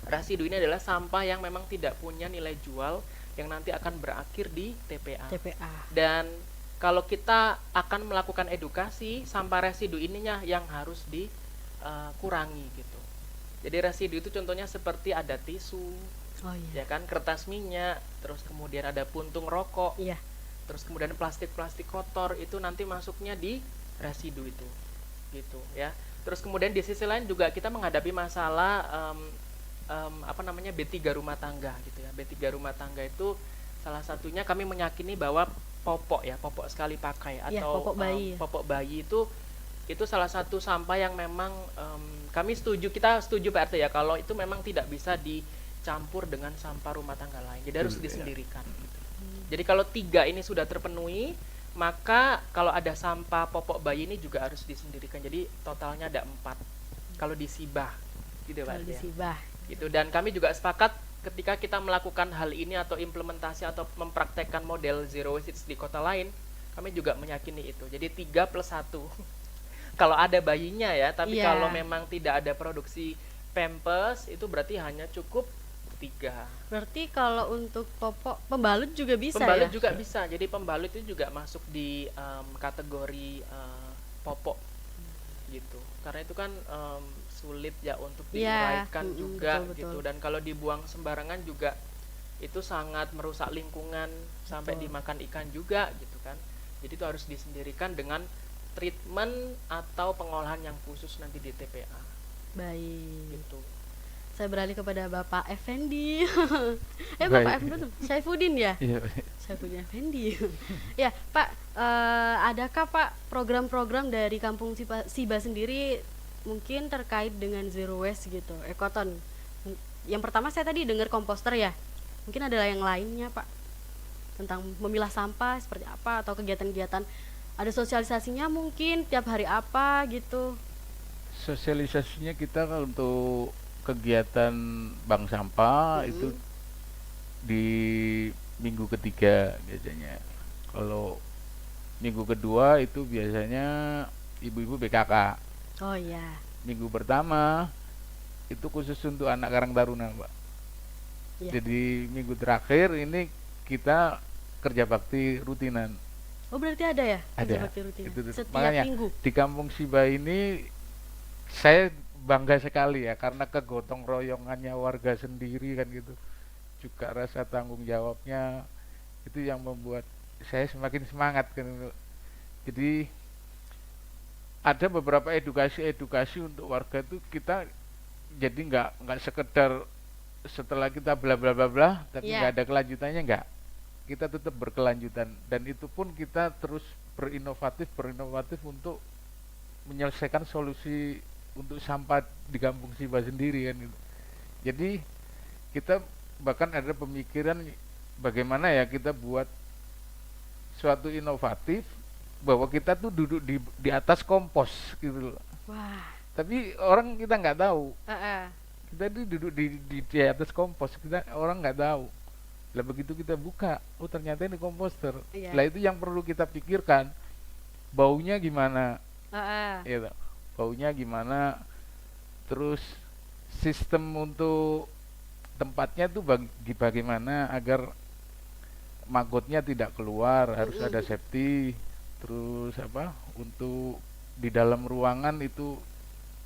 Residu ini adalah sampah yang memang tidak punya nilai jual yang nanti akan berakhir di TPA. Dan kalau kita akan melakukan edukasi, sampah residu ininya yang harus dikurangi gitu. Jadi residu itu contohnya seperti ada tisu, ya kan, kertas minyak, terus kemudian ada puntung rokok, terus kemudian plastik-plastik kotor itu nanti masuknya di residu itu, gitu ya. Terus kemudian di sisi lain juga kita menghadapi masalah B3 rumah tangga gitu ya. B3 rumah tangga itu salah satunya kami meyakini bahwa popok sekali pakai atau popok bayi itu salah satu sampah yang memang kita setuju Pak RT ya kalau itu memang tidak bisa dicampur dengan sampah rumah tangga lain, jadi harus disendirikan gitu. Jadi kalau 3 ini sudah terpenuhi, maka kalau ada sampah popok bayi ini juga harus disendirikan, jadi totalnya ada 4 kalau disibah gitu Pak RT ya. Gitu. Dan kami juga sepakat ketika kita melakukan hal ini atau implementasi atau mempraktekkan model zero waste di kota lain, kami juga meyakini itu. Jadi 3 + 1 kalau ada bayinya ya, tapi kalau memang tidak ada produksi Pampers itu berarti hanya cukup 3. Berarti kalau untuk popok pembalut juga bisa pembalut ya? juga bisa. Jadi pembalut itu juga masuk di kategori popok gitu. Karena itu kan sulit ya untuk diuraikan juga betul. Gitu. Dan kalau dibuang sembarangan juga itu sangat merusak lingkungan, sampai dimakan ikan juga gitu kan. Jadi itu harus disendirikan dengan treatment atau pengolahan yang khusus nanti di TPA. Baik. Gitu. Saya beralih kepada Bapak Effendi. Bapak Effendi, Saifuddin ya? Iya. Saifuddin Effendi. Ya, Pak, adakah Pak program-program dari Kampung Siba sendiri mungkin terkait dengan zero waste gitu, ekoton? Yang pertama saya tadi dengar komposter ya. Mungkin ada yang lainnya Pak tentang memilah sampah seperti apa atau kegiatan-kegiatan, ada sosialisasinya mungkin tiap hari apa gitu? Sosialisasinya kita untuk kegiatan bank sampah itu di minggu ketiga biasanya. Kalau minggu kedua itu biasanya ibu-ibu BKK. Oh iya. Minggu pertama itu khusus untuk anak Karang Taruna, Mbak. Jadi minggu terakhir ini kita kerja bakti rutinan. Oh berarti ada ya? Ada. Kerja bakti rutinan. Setiap Makanya, minggu. di Kampung Siba ini saya bangga sekali ya karena kegotong royongannya warga sendiri kan gitu. Juga rasa tanggung jawabnya itu yang membuat saya semakin semangat kan. Jadi ada beberapa edukasi untuk warga itu kita jadi nggak sekedar setelah kita bla bla bla bla tapi Iya. nggak ada kelanjutannya, nggak. Kita tetap berkelanjutan dan itu pun kita terus berinovatif untuk menyelesaikan solusi untuk sampah di Kampung Siba sendiri kan gitu. Jadi kita bahkan ada pemikiran bagaimana ya kita buat suatu inovatif bahwa kita tuh duduk di atas kompos gitu loh. Wah. Tapi orang kita nggak tahu. Heeh. Kita tuh duduk di atas kompos, orang nggak tahu. Lah begitu kita buka, oh ternyata ini komposter. Iya. Lah itu yang perlu kita pikirkan. Baunya gimana? Heeh. Gitu. Baunya gimana? Terus sistem untuk tempatnya tuh bagaimana agar maggotnya tidak keluar, harus ada safety. Terus apa? Untuk di dalam ruangan itu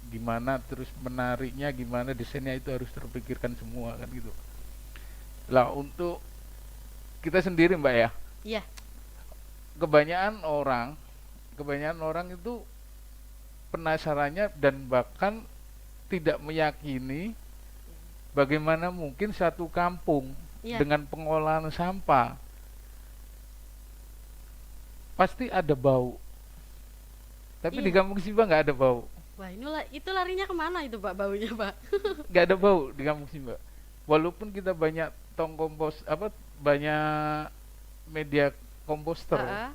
gimana, terus menariknya gimana, desainnya itu harus terpikirkan semua kan gitu. Lah untuk kita sendiri Mbak ya, Iya. kebanyakan orang itu penasarannya dan bahkan tidak meyakini bagaimana mungkin satu kampung Iya. dengan pengolahan sampah pasti ada bau. Tapi di Iya. Kampung Siba nggak ada bau, Wah, itu larinya kemana itu Pak baunya Pak? nggak ada bau di Kampung Siba. Walaupun kita banyak tong kompos banyak media komposter Heeh.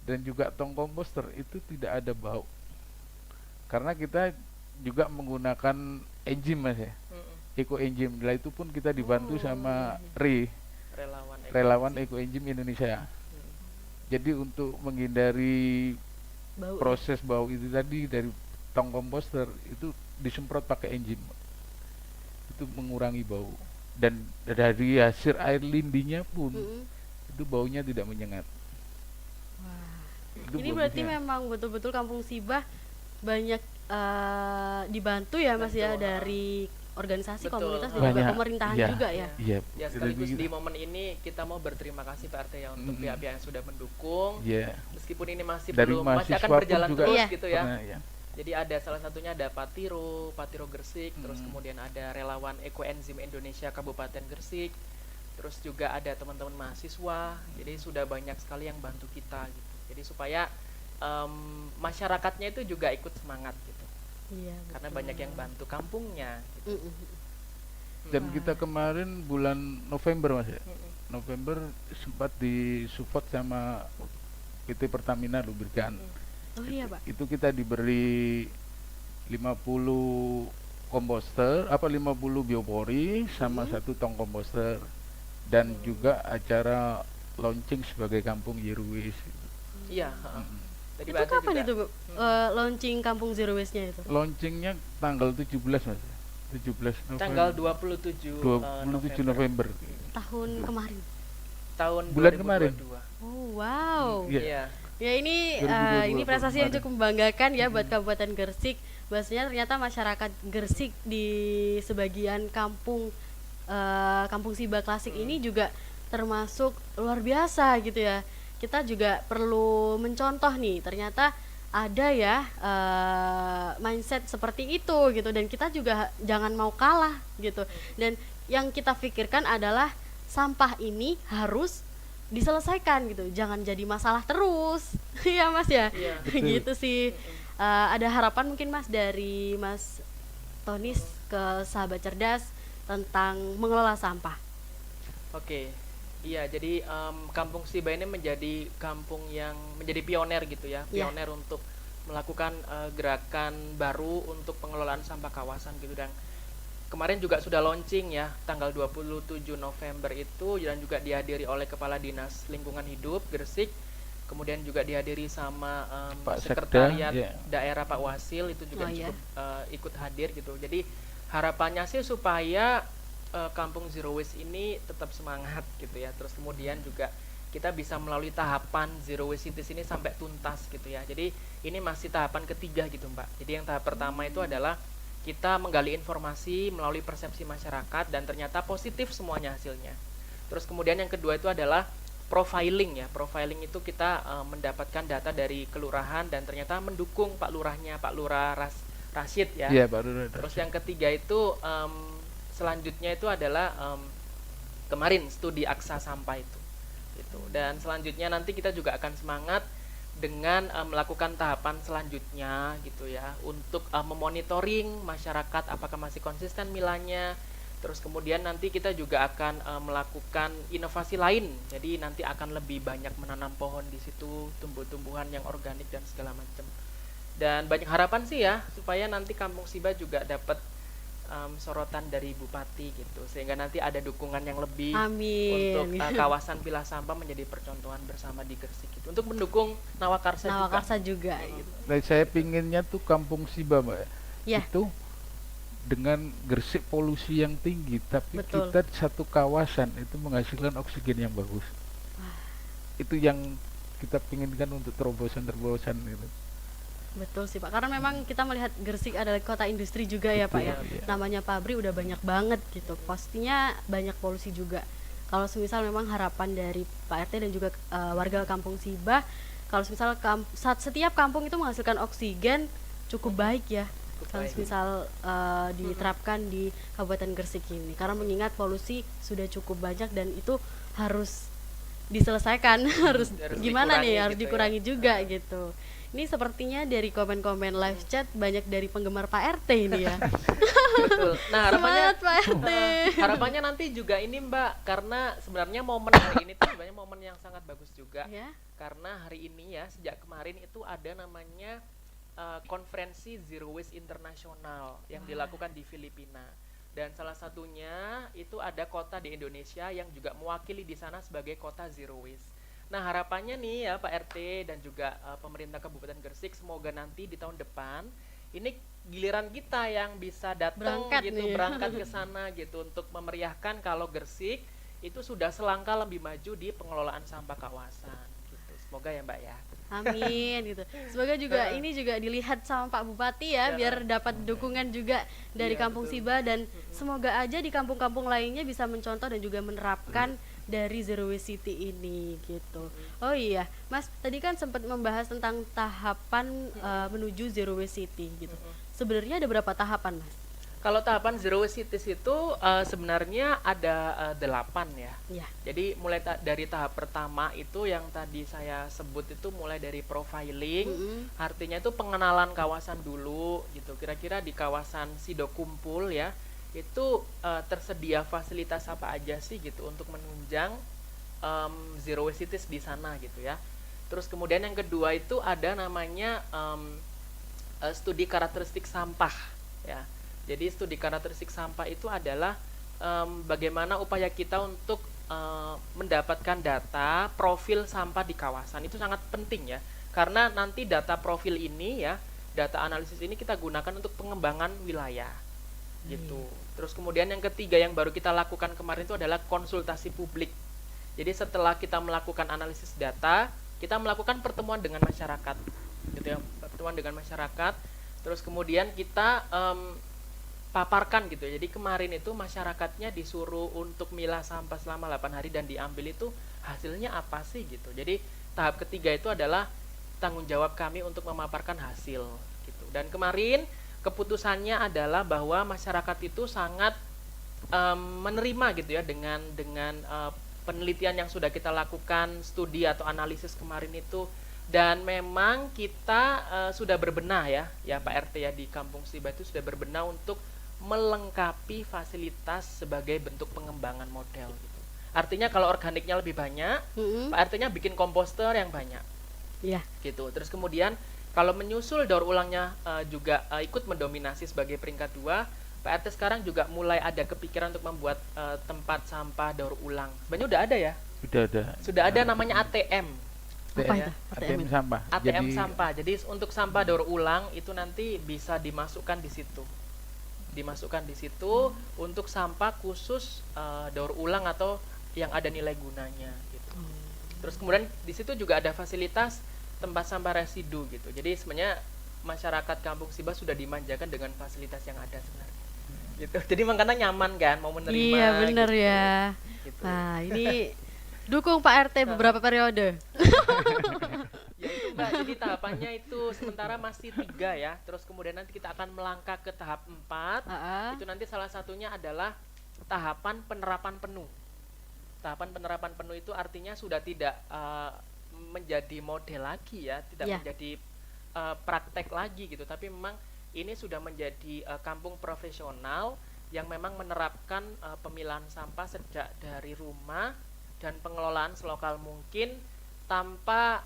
dan juga tong komposter itu tidak ada bau karena kita juga menggunakan enzim Mas ya, eco enzim. Lah itu pun kita dibantu sama relawan eco enzim Indonesia. Jadi untuk menghindari Bau. proses bau itu tadi dari tong komposter itu disemprot pakai enzim, itu mengurangi bau. Dan dari hasil air lindinya pun itu baunya tidak menyengat. Wah. Itu Ini berarti bagusnya. memang betul-betul Kampung Siba banyak dibantu ya Mas ya Betul. dari organisasi, Betul. komunitas dan juga Banyak. pemerintahan Iya. juga ya. Iya, Ya jadi sekaligus gitu. di momen ini kita mau berterima kasih Pak RT ya untuk Mm-mm. pihak-pihak yang sudah mendukung. Iya. Meskipun ini masih Dari belum masih akan mahasiswa pun berjalan juga terus Iya. gitu ya. pernah, ya. Jadi ada salah satunya ada Patiro Gresik, terus Mm. kemudian ada relawan Ekoenzim Indonesia Kabupaten Gresik. Terus juga ada teman-teman mahasiswa. Jadi sudah banyak sekali yang bantu kita gitu. Jadi supaya masyarakatnya itu juga ikut semangat gitu. Iya. Karena betul. banyak yang bantu kampungnya gitu. Dan kita kemarin bulan November Mas ya. November sempat disupport sama PT Pertamina Lubrikan. Oh iya Pak. Itu kita diberi 50 komposter, 50 biopori sama satu tong komposter dan juga acara launching sebagai kampung Zero Waste. Iya, heeh. Tadi Itu Pak RT kapan juga itu Bu? Launching Kampung Zero Waste-nya itu? Launchingnya tanggal 17 Mas. 17 November. tanggal 27 27 November. Tahun kemarin. tahun Bulan 2022. kemarin. Oh wow. Iya. Iya. Ya ini 2022 prestasi yang kemarin. cukup membanggakan ya buat Kabupaten Gresik. Bahwasanya ternyata masyarakat Gresik di sebagian kampung Kampung Siba Klasik ini juga termasuk luar biasa gitu ya. Kita juga perlu mencontoh nih, ternyata ada ya mindset seperti itu gitu, dan kita juga jangan mau kalah gitu. Dan yang kita pikirkan adalah sampah ini harus diselesaikan gitu, jangan jadi masalah terus. Iya Mas ya. Iya. Gitu sih. Ada harapan mungkin Mas dari Mas Tonis ke sahabat cerdas tentang mengelola sampah. Oke. Iya, jadi Kampung Siba ini menjadi kampung yang menjadi pioner gitu ya, Iya. pioner untuk melakukan gerakan baru untuk pengelolaan sampah kawasan gitu. Dan kemarin juga sudah launching ya, tanggal 27 November itu, dan juga dihadiri oleh Kepala Dinas Lingkungan Hidup Gresik, kemudian juga dihadiri sama Pak Sekda, Sekretariat ya. Daerah Pak Wasil itu juga Oh, iya. cukup ikut hadir gitu. Jadi harapannya sih supaya Kampung Zero Waste ini tetap semangat gitu ya. Terus kemudian juga kita bisa melalui tahapan Zero Waste Cities ini sampai tuntas gitu ya. Jadi ini masih tahapan ketiga gitu Mbak. Jadi yang tahap pertama itu adalah kita menggali informasi melalui persepsi masyarakat dan ternyata positif semuanya hasilnya. Terus kemudian yang kedua itu adalah profiling ya. Profiling itu kita mendapatkan data dari kelurahan dan ternyata mendukung Pak Lurahnya, Pak Lurah Rashid ya. Iya, Pak Lurah. Terus yang ketiga itu selanjutnya itu adalah kemarin studi aksa sampah itu. Gitu. Dan selanjutnya nanti kita juga akan semangat dengan melakukan tahapan selanjutnya gitu ya untuk memonitoring masyarakat apakah masih konsisten milanya. Terus kemudian nanti kita juga akan melakukan inovasi lain. Jadi nanti akan lebih banyak menanam pohon di situ, tumbuh-tumbuhan yang organik dan segala macam. Dan banyak harapan sih ya supaya nanti Kampung Siba juga dapat sorotan dari Bupati gitu, sehingga nanti ada dukungan yang lebih Amin. untuk kawasan pilah sampah menjadi percontohan bersama di Gresik gitu, untuk mendukung Nawakarsa juga gitu. Nah, saya pinginnya tuh Kampung Siba, Mbak. Ya. Itu dengan Gresik polusi yang tinggi, tapi Betul. kita satu kawasan itu menghasilkan oksigen yang bagus. Itu yang kita pinginkan untuk terobosan-terobosan itu. Betul sih Pak, karena memang kita melihat Gresik adalah kota industri juga ya Pak ya. Namanya pabrik udah banyak banget gitu, pastinya banyak polusi juga. Kalau semisal memang harapan dari Pak RT dan juga warga Kampung Siba, kalau semisal setiap kampung itu menghasilkan oksigen cukup baik ya. Kalau semisal diterapkan di Kabupaten Gresik ini, karena mengingat polusi sudah cukup banyak dan itu harus diselesaikan, harus gimana nih, harus gitu dikurangi ya. juga gitu. Ini sepertinya dari komen-komen live chat banyak dari penggemar Pak RT ini ya. Betul. Nah, harapannya Semangat Pak RT. harapannya nanti juga ini Mbak, karena sebenarnya momen hari ini tuh sebenarnya momen yang sangat bagus juga. Ya. Karena hari ini ya, sejak kemarin itu ada namanya konferensi Zero Waste Internasional yang dilakukan di Filipina. Dan salah satunya itu ada kota di Indonesia yang juga mewakili di sana sebagai kota Zero Waste. Nah, harapannya nih ya Pak RT dan juga pemerintah Kabupaten Gresik, semoga nanti di tahun depan ini giliran kita yang bisa datang berangkat ke sana gitu untuk memeriahkan kalau Gresik itu sudah selangkah lebih maju di pengelolaan sampah kawasan gitu. Semoga ya Mbak ya. Amin gitu. Semoga juga ini juga dilihat sama Pak Bupati ya, biar dapat dukungan juga dari Kampung Siba, dan semoga aja di kampung-kampung lainnya bisa mencontoh dan juga menerapkan dari Zero Waste City ini gitu. Oh iya, Mas, tadi kan sempat membahas tentang tahapan menuju Zero Waste City gitu. Sebenarnya ada berapa tahapan, Mas? Kalau tahapan Zero Waste Cities itu sebenarnya ada 8 ya. Iya. Jadi mulai dari tahap pertama itu yang tadi saya sebut itu mulai dari profiling, artinya itu pengenalan kawasan dulu gitu. Kira-kira di kawasan Sido Kumpul ya, itu tersedia fasilitas apa aja sih gitu untuk menunjang Zero Waste Cities di sana gitu ya. Terus kemudian yang kedua itu ada namanya studi karakteristik sampah ya. Jadi studi karakteristik sampah itu adalah bagaimana upaya kita untuk mendapatkan data profil sampah di kawasan. Itu sangat penting ya, karena nanti data profil ini ya, data analisis ini kita gunakan untuk pengembangan wilayah gitu. Terus kemudian yang ketiga yang baru kita lakukan kemarin itu adalah konsultasi publik. Jadi setelah kita melakukan analisis data, kita melakukan pertemuan dengan masyarakat gitu ya, pertemuan dengan masyarakat. Terus kemudian kita paparkan gitu. Jadi kemarin itu masyarakatnya disuruh untuk milah sampah selama 8 hari dan diambil itu hasilnya apa sih gitu. Jadi tahap ketiga itu adalah tanggung jawab kami untuk memaparkan hasil gitu. Dan kemarin keputusannya adalah bahwa masyarakat itu sangat menerima gitu ya dengan penelitian yang sudah kita lakukan, studi atau analisis kemarin itu. Dan memang kita sudah berbenah ya Pak RT ya, di Kampung Siba itu sudah berbenah untuk melengkapi fasilitas sebagai bentuk pengembangan model gitu. Artinya kalau organiknya lebih banyak, Pak RT-nya bikin komposter yang banyak. Iya. Gitu. Terus kemudian kalau menyusul daur ulangnya juga ikut mendominasi sebagai peringkat 2, Pak RT sekarang juga mulai ada kepikiran untuk membuat tempat sampah daur ulang. Sebenarnya udah ada ya? Sudah ada namanya ATM. Apa itu? ATM sampah. ATM sampah. Jadi untuk sampah daur ulang itu nanti bisa dimasukkan di situ. Untuk sampah khusus daur ulang atau yang ada nilai gunanya gitu. Terus kemudian di situ juga ada fasilitas tempat sampah residu gitu. Jadi sebenarnya masyarakat Kampung Siba sudah dimanjakan dengan fasilitas yang ada sebenarnya. Gitu. Jadi makanya nyaman kan mau menerima. Iya benar gitu. ya. Gitu. Nah ini Dukung Pak RT beberapa periode. Ya itu Mbak, jadi tahapannya itu sementara masih 3 ya. Terus kemudian nanti kita akan melangkah ke tahap 4. Itu nanti salah satunya adalah tahapan penerapan penuh. Tahapan penerapan penuh itu artinya sudah tidak menjadi model lagi ya, tidak menjadi praktek lagi gitu, tapi memang ini sudah menjadi kampung profesional yang memang menerapkan pemilahan sampah sejak dari rumah dan pengelolaan selokal mungkin tanpa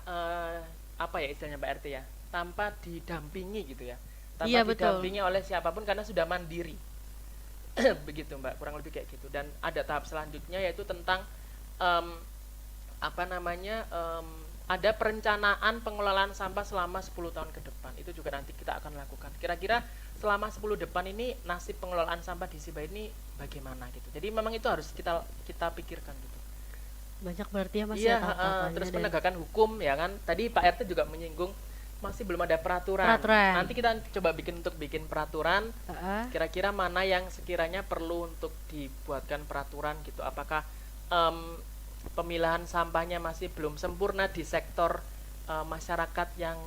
apa ya istilahnya Mbak RT ya, tanpa didampingi gitu ya, tanpa didampingi oleh siapapun karena sudah mandiri. Begitu Mbak, kurang lebih kayak gitu. Dan ada tahap selanjutnya yaitu tentang ada perencanaan pengelolaan sampah selama 10 tahun ke depan. Itu juga nanti kita akan lakukan. Kira-kira selama 10 depan ini nasib pengelolaan sampah di Siba ini bagaimana gitu. Jadi memang itu harus kita pikirkan gitu. Banyak berarti ya Mas iya, ya. terus penegakan hukum ya kan. Tadi Pak RT juga menyinggung masih belum ada peraturan. Nanti kita coba bikin peraturan. Kira-kira mana yang sekiranya perlu untuk dibuatkan peraturan gitu. Apakah pemilahan sampahnya masih belum sempurna di sektor masyarakat yang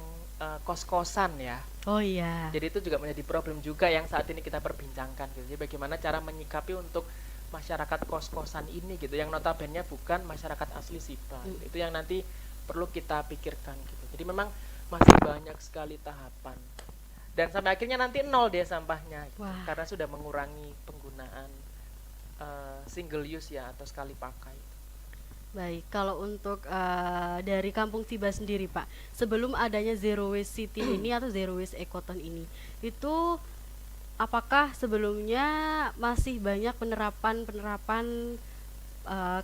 kos-kosan ya. Oh iya. Jadi itu juga menjadi problem juga yang saat ini kita perbincangkan gitu. Jadi bagaimana cara menyikapi untuk masyarakat kos-kosan ini gitu, yang notabene bukan masyarakat asli Siba. Itu yang nanti perlu kita pikirkan gitu. Jadi memang masih banyak sekali tahapan. Dan sampai akhirnya nanti 0 deh sampahnya gitu. Karena sudah mengurangi penggunaan single use ya atau sekali pakai. Baik, kalau untuk dari Kampung Siba sendiri Pak, sebelum adanya Zero Waste City ini atau Zero Waste Ekoton ini, itu apakah sebelumnya masih banyak penerapan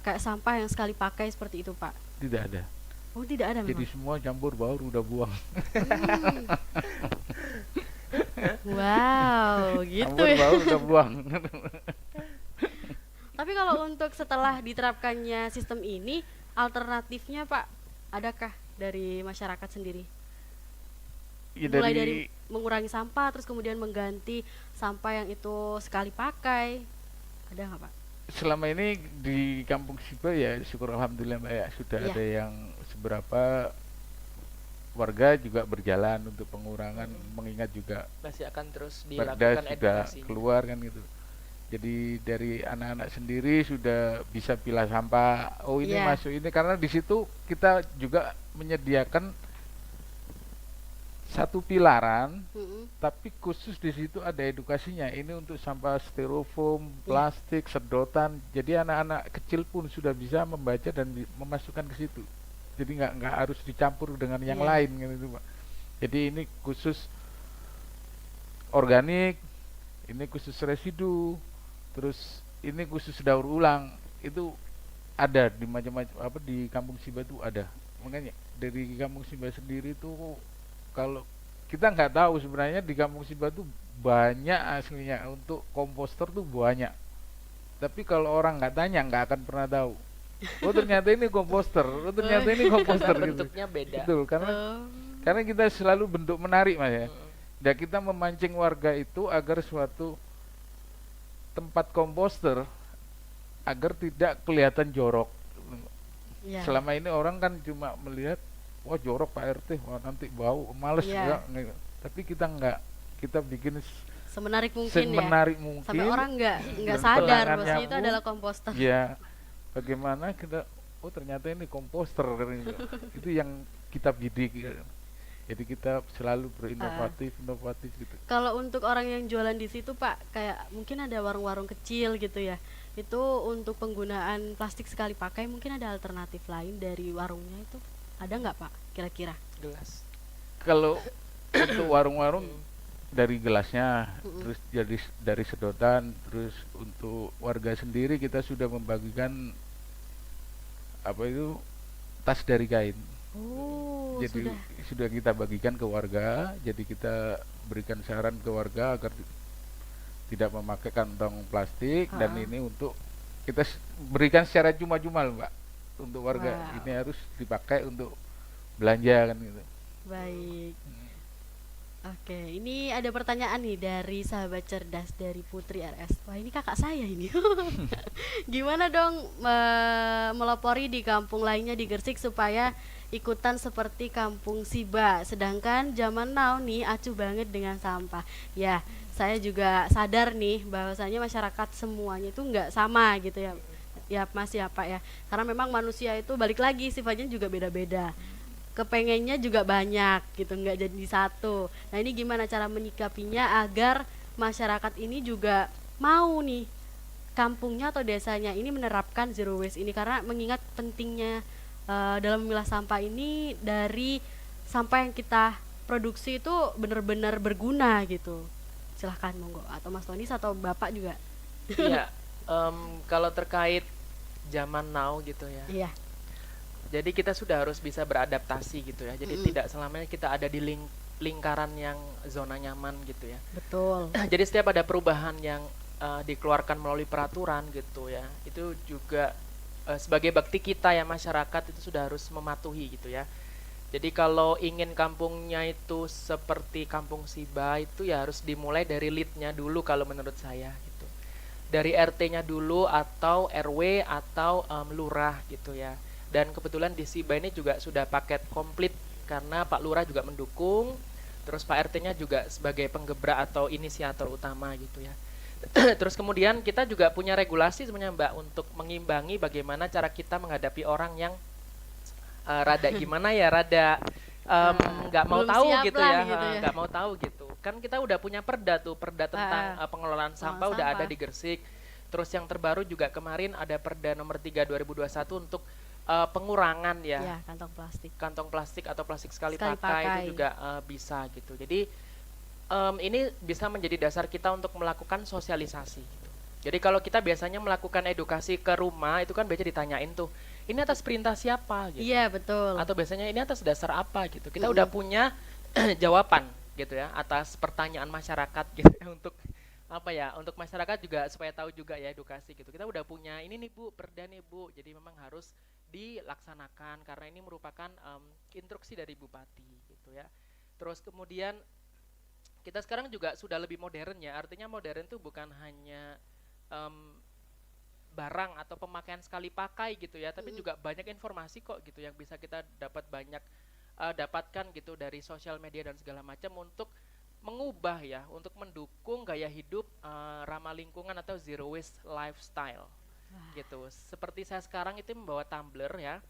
kayak sampah yang sekali pakai seperti itu Pak? Tidak ada. Oh tidak ada memang? Jadi semua campur baur udah buang. Wow, gitu campur ya. baur udah buang. Tapi kalau untuk setelah diterapkannya sistem ini, alternatifnya Pak, adakah dari masyarakat sendiri? Ya, Mulai dari mengurangi sampah, terus kemudian mengganti sampah yang itu sekali pakai, ada nggak Pak? Selama ini di Kampung Siba ya syukur alhamdulillah Mbak ya, sudah ada yang seberapa warga juga berjalan untuk pengurangan, mengingat juga masih akan terus Perda dilakukan sudah edukasi. keluar kan gitu. Jadi dari anak-anak sendiri sudah bisa pilah sampah. Oh ini masuk ini, karena di situ kita juga menyediakan satu pilaran, tapi khusus di situ ada edukasinya. Ini untuk sampah styrofoam, plastik, sedotan. Jadi anak-anak kecil pun sudah bisa membaca dan memasukkan ke situ. Jadi nggak harus dicampur dengan yang lain gitu Pak. Jadi ini khusus organik, ini khusus residu, terus ini khusus daur ulang. Itu ada di macam-macam di Kampung Siba itu ada. Makanya dari Kampung Siba sendiri tuh kalau kita nggak tahu sebenarnya di Kampung Siba tuh banyak aslinya untuk komposter tuh banyak. Tapi kalau orang nggak tanya nggak akan pernah tahu. Oh ternyata ini komposter, oh ternyata ini komposter gitu. Bentuknya beda. Betul, karena kita selalu bentuk menarik Mas ya. Dan kita memancing warga itu agar suatu tempat komposter agar tidak kelihatan jorok. Selama ini orang kan cuma melihat wah jorok Pak RT, wah nanti bau, males enggak. Tapi kita enggak, kita bikin semenarik mungkin semenarik mungkin sampai orang nggak sadar bahwa itu adalah komposter. Ya, bagaimana kita ternyata ini komposter itu yang kita bidik. Jadi kita selalu berinovatif gitu. Kalau untuk orang yang jualan di situ Pak, kayak mungkin ada warung-warung kecil gitu ya, itu untuk penggunaan plastik sekali pakai mungkin ada alternatif lain dari warungnya itu, ada nggak Pak kira-kira? Gelas. Kalau untuk warung-warung dari gelasnya, terus jadi dari sedotan, terus untuk warga sendiri kita sudah membagikan tas dari kain. Oh, jadi sudah kita bagikan ke warga. Jadi kita berikan saran ke warga agar tidak memakai kantong plastik, dan ini untuk kita berikan secara cuma-cuma Mbak untuk warga. Ini harus dipakai untuk belanja kan gitu. Baik. Oke, ini ada pertanyaan nih dari sahabat cerdas dari Putri RS. Wah, ini kakak saya ini. Gimana dong melopori di kampung lainnya di Gresik supaya ikutan seperti kampung Siba. Sedangkan zaman now nih acuh banget dengan sampah. Ya, saya juga sadar nih bahwasanya masyarakat semuanya itu nggak sama gitu ya. Ya Mas ya Pak ya. Karena memang manusia itu balik lagi sifatnya juga beda-beda, kepengennya juga banyak gitu, nggak jadi satu. Nah ini gimana cara menyikapinya agar masyarakat ini juga mau nih kampungnya atau desanya ini menerapkan zero waste ini, karena mengingat pentingnya dalam memilah sampah ini dari sampah yang kita produksi itu benar-benar berguna gitu. Silahkan monggo, atau Mas Tonis atau Bapak juga. Iya, kalau terkait zaman now gitu ya. Iya. Jadi kita sudah harus bisa beradaptasi gitu ya. Jadi tidak selamanya kita ada di lingkaran yang zona nyaman gitu ya. Betul. Jadi setiap ada perubahan yang dikeluarkan melalui peraturan gitu ya, itu juga sebagai bakti kita ya masyarakat itu sudah harus mematuhi gitu ya. Jadi kalau ingin kampungnya itu seperti kampung Siba itu ya harus dimulai dari leadnya dulu kalau menurut saya gitu. Dari RT-nya dulu atau RW atau lurah gitu ya. Dan kebetulan di Siba ini juga sudah paket komplit karena Pak Lurah juga mendukung, terus Pak RT-nya juga sebagai penggebrak atau inisiator utama gitu ya. Terus kemudian kita juga punya regulasi sebenarnya Mbak untuk mengimbangi bagaimana cara kita menghadapi orang yang rada gimana ya, rada nggak mau belum tahu siap gitu lah ya, gitu ya. nggak mau tahu gitu. Kan kita udah punya perda tuh, perda tentang pengelolaan sampah udah ada sampah. di Gresik. Terus yang terbaru juga kemarin ada Perda nomor 3 2021 untuk pengurangan ya, Ya, kantong plastik atau plastik sekali Sekali pakai pakai. itu juga bisa gitu. Jadi ini bisa menjadi dasar kita untuk melakukan sosialisasi gitu. Jadi kalau kita biasanya melakukan edukasi ke rumah itu kan biasanya ditanyain tuh, ini atas perintah siapa gitu. Iya, betul. Atau biasanya ini atas dasar apa gitu. Kita udah punya jawaban gitu ya atas pertanyaan masyarakat gitu ya, untuk apa ya, untuk masyarakat juga supaya tahu juga ya edukasi gitu. Kita udah punya ini nih Bu, perda nih Bu. Jadi memang harus dilaksanakan karena ini merupakan instruksi dari bupati gitu ya. Terus kemudian kita sekarang juga sudah lebih modern ya. Artinya modern itu bukan hanya barang atau pemakaian sekali pakai gitu ya, tapi juga banyak informasi kok gitu yang bisa kita dapatkan gitu dari sosial media dan segala macam untuk mengubah ya, untuk mendukung gaya hidup ramah lingkungan atau zero waste lifestyle gitu. Seperti saya sekarang itu membawa tumbler ya.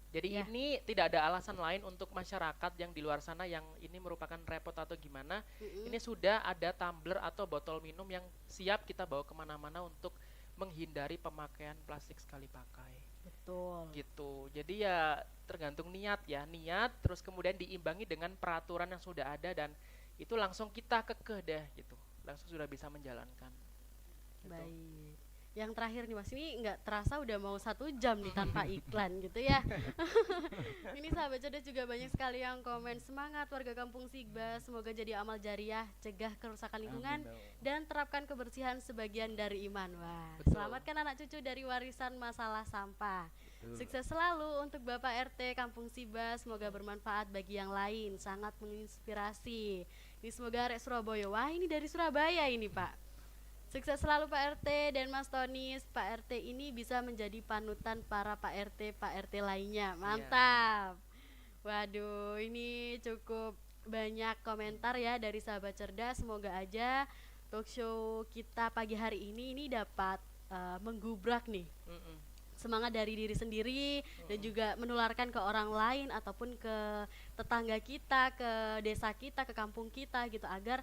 Jadi ini tidak ada alasan lain untuk masyarakat yang di luar sana yang ini merupakan repot atau gimana. Ini sudah ada tumbler atau botol minum yang siap kita bawa kemana-mana untuk menghindari pemakaian plastik sekali pakai. Betul. Gitu. Jadi ya tergantung niat ya, niat terus kemudian diimbangi dengan peraturan yang sudah ada dan itu langsung kita kekeh deh gitu. Langsung sudah bisa menjalankan. Gitu. Baik. Yang terakhir nih Mas, ini nggak terasa udah mau 1 jam nih tanpa iklan gitu ya. Ini sahabat cerdas juga banyak sekali yang komen, semangat warga kampung Sigba, semoga jadi amal jariah, cegah kerusakan lingkungan dan terapkan kebersihan sebagian dari iman. Wah, selamatkan anak cucu dari warisan masalah sampah. Sukses selalu untuk Bapak RT Kampung Siba, semoga bermanfaat bagi yang lain, sangat menginspirasi. Ini semoga arek Surabaya. Wah, ini dari Surabaya ini Pak. Sukses selalu Pak RT dan Mas Tonis. Pak RT ini bisa menjadi panutan para Pak RT lainnya. Mantap. Waduh, ini cukup banyak komentar ya dari sahabat cerdas. Semoga aja talk show kita pagi hari ini dapat menggubrak nih semangat dari diri sendiri dan juga menularkan ke orang lain ataupun ke tetangga kita, ke desa kita, ke kampung kita gitu, agar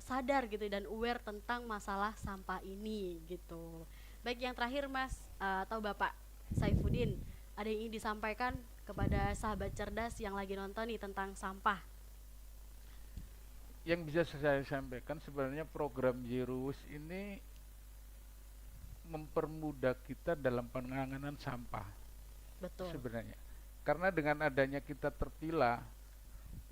sadar gitu dan aware tentang masalah sampah ini gitu. Baik, yang terakhir Mas atau Bapak Saifuddin, ada yang ingin disampaikan kepada sahabat cerdas yang lagi nonton nih tentang sampah? Yang bisa saya sampaikan sebenarnya program Zero Waste ini mempermudah kita dalam penanganan sampah. Betul. Sebenarnya karena dengan adanya kita terpilah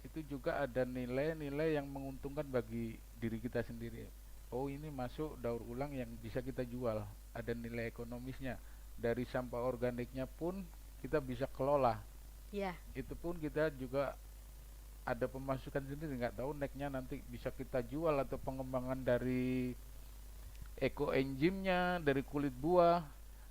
itu juga ada nilai-nilai yang menguntungkan bagi diri kita sendiri. Oh, ini masuk daur ulang yang bisa kita jual, ada nilai ekonomisnya. Dari sampah organiknya pun kita bisa kelola. Iya. Itu pun kita juga ada pemasukan sendiri, nggak tahu next-nya nanti bisa kita jual atau pengembangan dari eco enzimnya, dari kulit buah,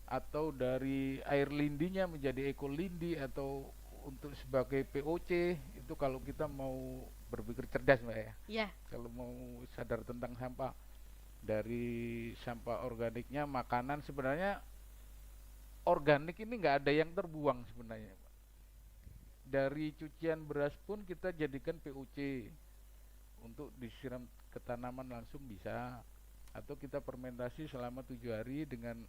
atau dari air lindinya menjadi eco lindi, atau untuk sebagai POC. Itu kalau kita mau berpikir cerdas, Mbak ya. Iya. Kalau mau sadar tentang sampah, dari sampah organiknya, makanan, sebenarnya organik ini nggak ada yang terbuang sebenarnya, Pak. Dari cucian beras pun kita jadikan POC untuk disiram ke tanaman langsung bisa, atau kita fermentasi selama 7 hari dengan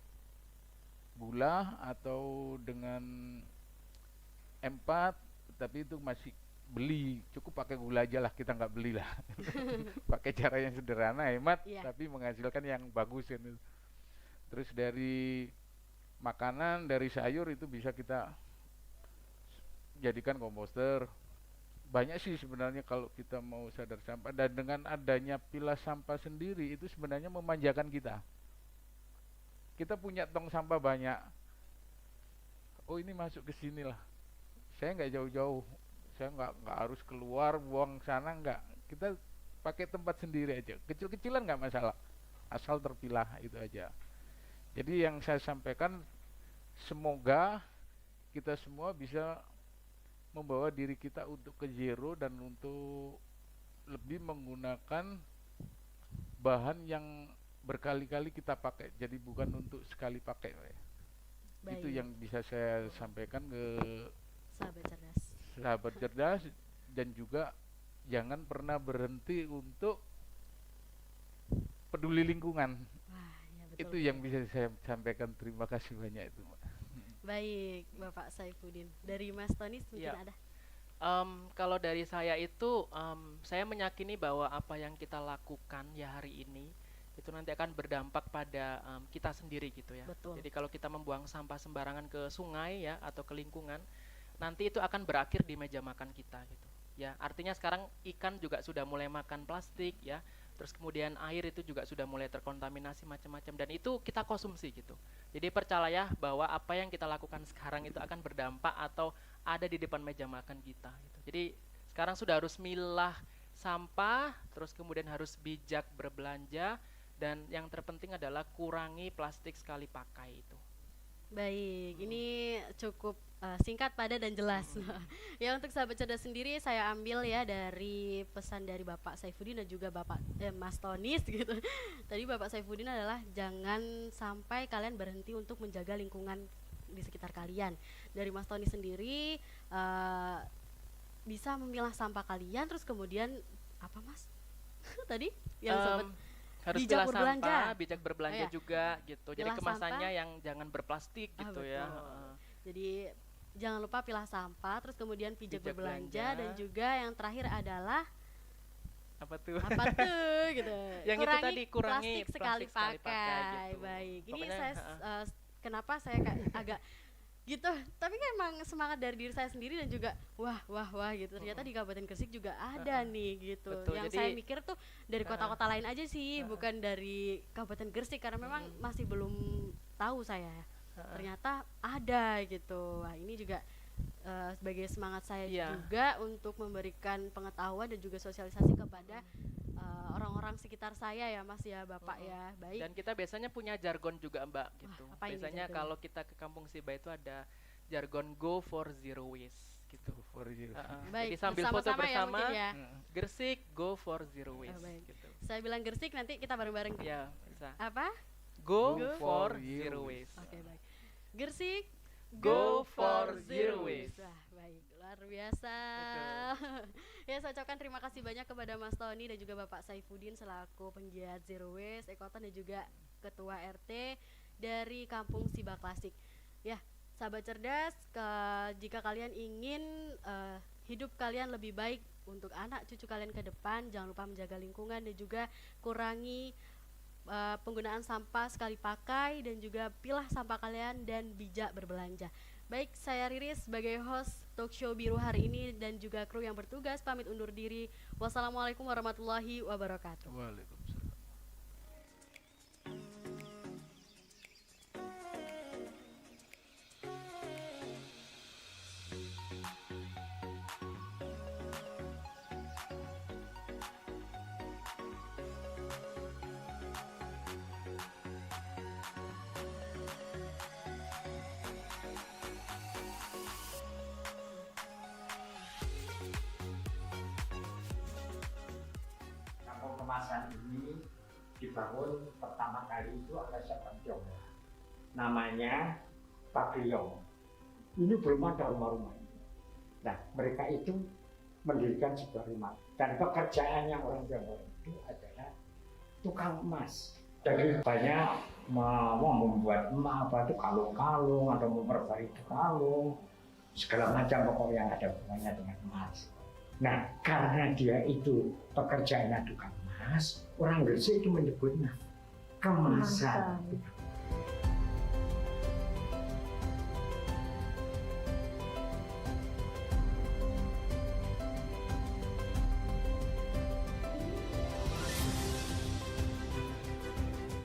gula atau dengan M4, tapi itu masih beli, cukup pakai gula aja lah, kita nggak beli lah. Pakai cara yang sederhana, hemat, tapi menghasilkan yang bagus kan. Terus dari makanan, dari sayur itu bisa kita jadikan komposter. Banyak sih sebenarnya kalau kita mau sadar sampah, dan dengan adanya pilah sampah sendiri itu sebenarnya memanjakan kita. Kita punya tong sampah banyak, oh ini masuk ke sini lah, saya nggak jauh-jauh, saya nggak harus keluar buang sana, nggak, kita pakai tempat sendiri aja, kecil-kecilan nggak masalah, asal terpilah, itu aja. Jadi yang saya sampaikan, semoga kita semua bisa membawa diri kita untuk ke zero dan untuk lebih menggunakan bahan yang berkali-kali kita pakai, jadi bukan untuk sekali pakai. Itu yang bisa saya sampaikan ke sahabat cerdas, dan juga jangan pernah berhenti untuk peduli lingkungan. Wah, ya betul. Itu yang bisa saya sampaikan. Terima kasih banyak itu, Mbak. Baik, Bapak Saifuddin. Dari Mas Tony mungkin ada? Kalau dari saya itu, saya meyakini bahwa apa yang kita lakukan ya hari ini itu nanti akan berdampak pada kita sendiri gitu ya. Betul. Jadi kalau kita membuang sampah sembarangan ke sungai ya atau ke lingkungan, nanti itu akan berakhir di meja makan kita gitu. Ya, artinya sekarang ikan juga sudah mulai makan plastik ya. Terus kemudian air itu juga sudah mulai terkontaminasi macam-macam, dan itu kita konsumsi gitu. Jadi percayalah bahwa apa yang kita lakukan sekarang itu akan berdampak atau ada di depan meja makan kita gitu. Jadi sekarang sudah harus milah sampah, terus kemudian harus bijak berbelanja, dan yang terpenting adalah kurangi plastik sekali pakai itu. Baik, ini cukup singkat, padat, dan jelas. Ya, untuk sahabat cerdas sendiri saya ambil ya dari pesan dari Bapak Saifuddin dan juga Bapak Mas Tonis gitu. Tadi Bapak Saifuddin adalah jangan sampai kalian berhenti untuk menjaga lingkungan di sekitar kalian. Dari Mas Tonis sendiri bisa memilah sampah kalian, terus kemudian apa Mas? Tadi yang sempat harus bijak pilah berbelanja. sampah, bijak berbelanja juga gitu. Jadi Pilah kemasannya sampah. yang jangan berplastik gitu Betul. ya. Jadi jangan lupa pilah sampah, terus kemudian bijak berbelanja, belanja. dan juga yang terakhir adalah Apa tuh? apa tuh gitu. Yang itu tadi, kurangi plastik sekali plastik sekali pakai. pakai gitu. Baik. Ini Pokoknya, saya kenapa saya agak gitu, tapi kan emang semangat dari diri saya sendiri dan juga wah gitu, ternyata di Kabupaten Gresik juga ada nih gitu. Betul, yang jadi saya mikir tuh dari kota-kota lain aja sih, bukan dari Kabupaten Gresik, karena memang masih belum tahu saya, ternyata ada gitu. Wah, ini juga sebagai semangat saya juga untuk memberikan pengetahuan dan juga sosialisasi kepada orang-orang sekitar saya ya Mas ya, Bapak ya. Baik. Dan kita biasanya punya jargon juga Mbak gitu. Apa ini Biasanya jargon? kalau kita ke Kampung Siba itu ada jargon go for zero waste gitu. Baik, Jadi sambil foto bersama-sama ya bersama, mungkin ya. Gresik go for zero waste baik. gitu. Saya bilang Gresik, nanti kita bareng-bareng. Ya, bisa. Apa? Go, Go for for zero zero waste. Oke, baik. Gresik, Go for zero waste. Wah, baik, luar biasa. Ya, saya ucapkan terima kasih banyak kepada Mas Tony dan juga Bapak Saifuddin selaku penggiat Zero Waste, Ekoton, dan juga Ketua RT dari Kampung Siba Klasik. Ya, sahabat cerdas, jika kalian ingin hidup kalian lebih baik untuk anak cucu kalian ke depan, jangan lupa menjaga lingkungan dan juga kurangi penggunaan sampah sekali pakai, dan juga pilah sampah kalian dan bijak berbelanja. Baik, saya Riris sebagai host talk show Biru hari ini dan juga kru yang bertugas pamit undur diri. Wassalamualaikum warahmatullahi wabarakatuh. Waalaikumsalam. dibangun pertama kali itu oleh seorang Tionghoa. Namanya Pak Kriong. Ini belum ada rumah-rumah ini. Nah, mereka itu mendirikan sebuah rumah. Dan pekerjaannya orang Tionghoa itu adalah tukang emas. Jadi banyak membuat emas apa itu kalung-kalung atau memperbaiki kalung, segala macam pokoknya yang ada hubungannya dengan emas. Nah, karena dia itu pekerjaannya tukang emas, orang Gresik itu menyebutnya kemasan.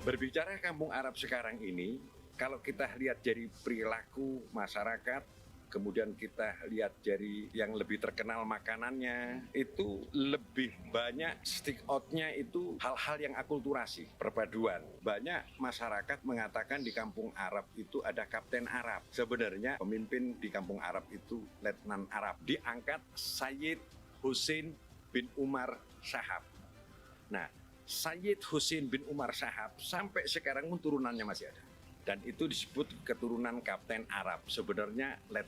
Berbicara kampung Arab sekarang ini, kalau kita lihat dari perilaku masyarakat, kemudian kita lihat dari yang lebih terkenal makanannya, itu lebih banyak stick out-nya itu hal-hal yang akulturasi, perpaduan. Banyak masyarakat mengatakan di kampung Arab itu ada kapten Arab. Sebenarnya pemimpin di kampung Arab itu letnan Arab. Diangkat Sayyid Husin bin Umar Shahab. Nah, Sayyid Husin bin Umar Shahab sampai sekarang pun turunannya masih ada. Dan itu disebut keturunan kapten Arab. Sebenarnya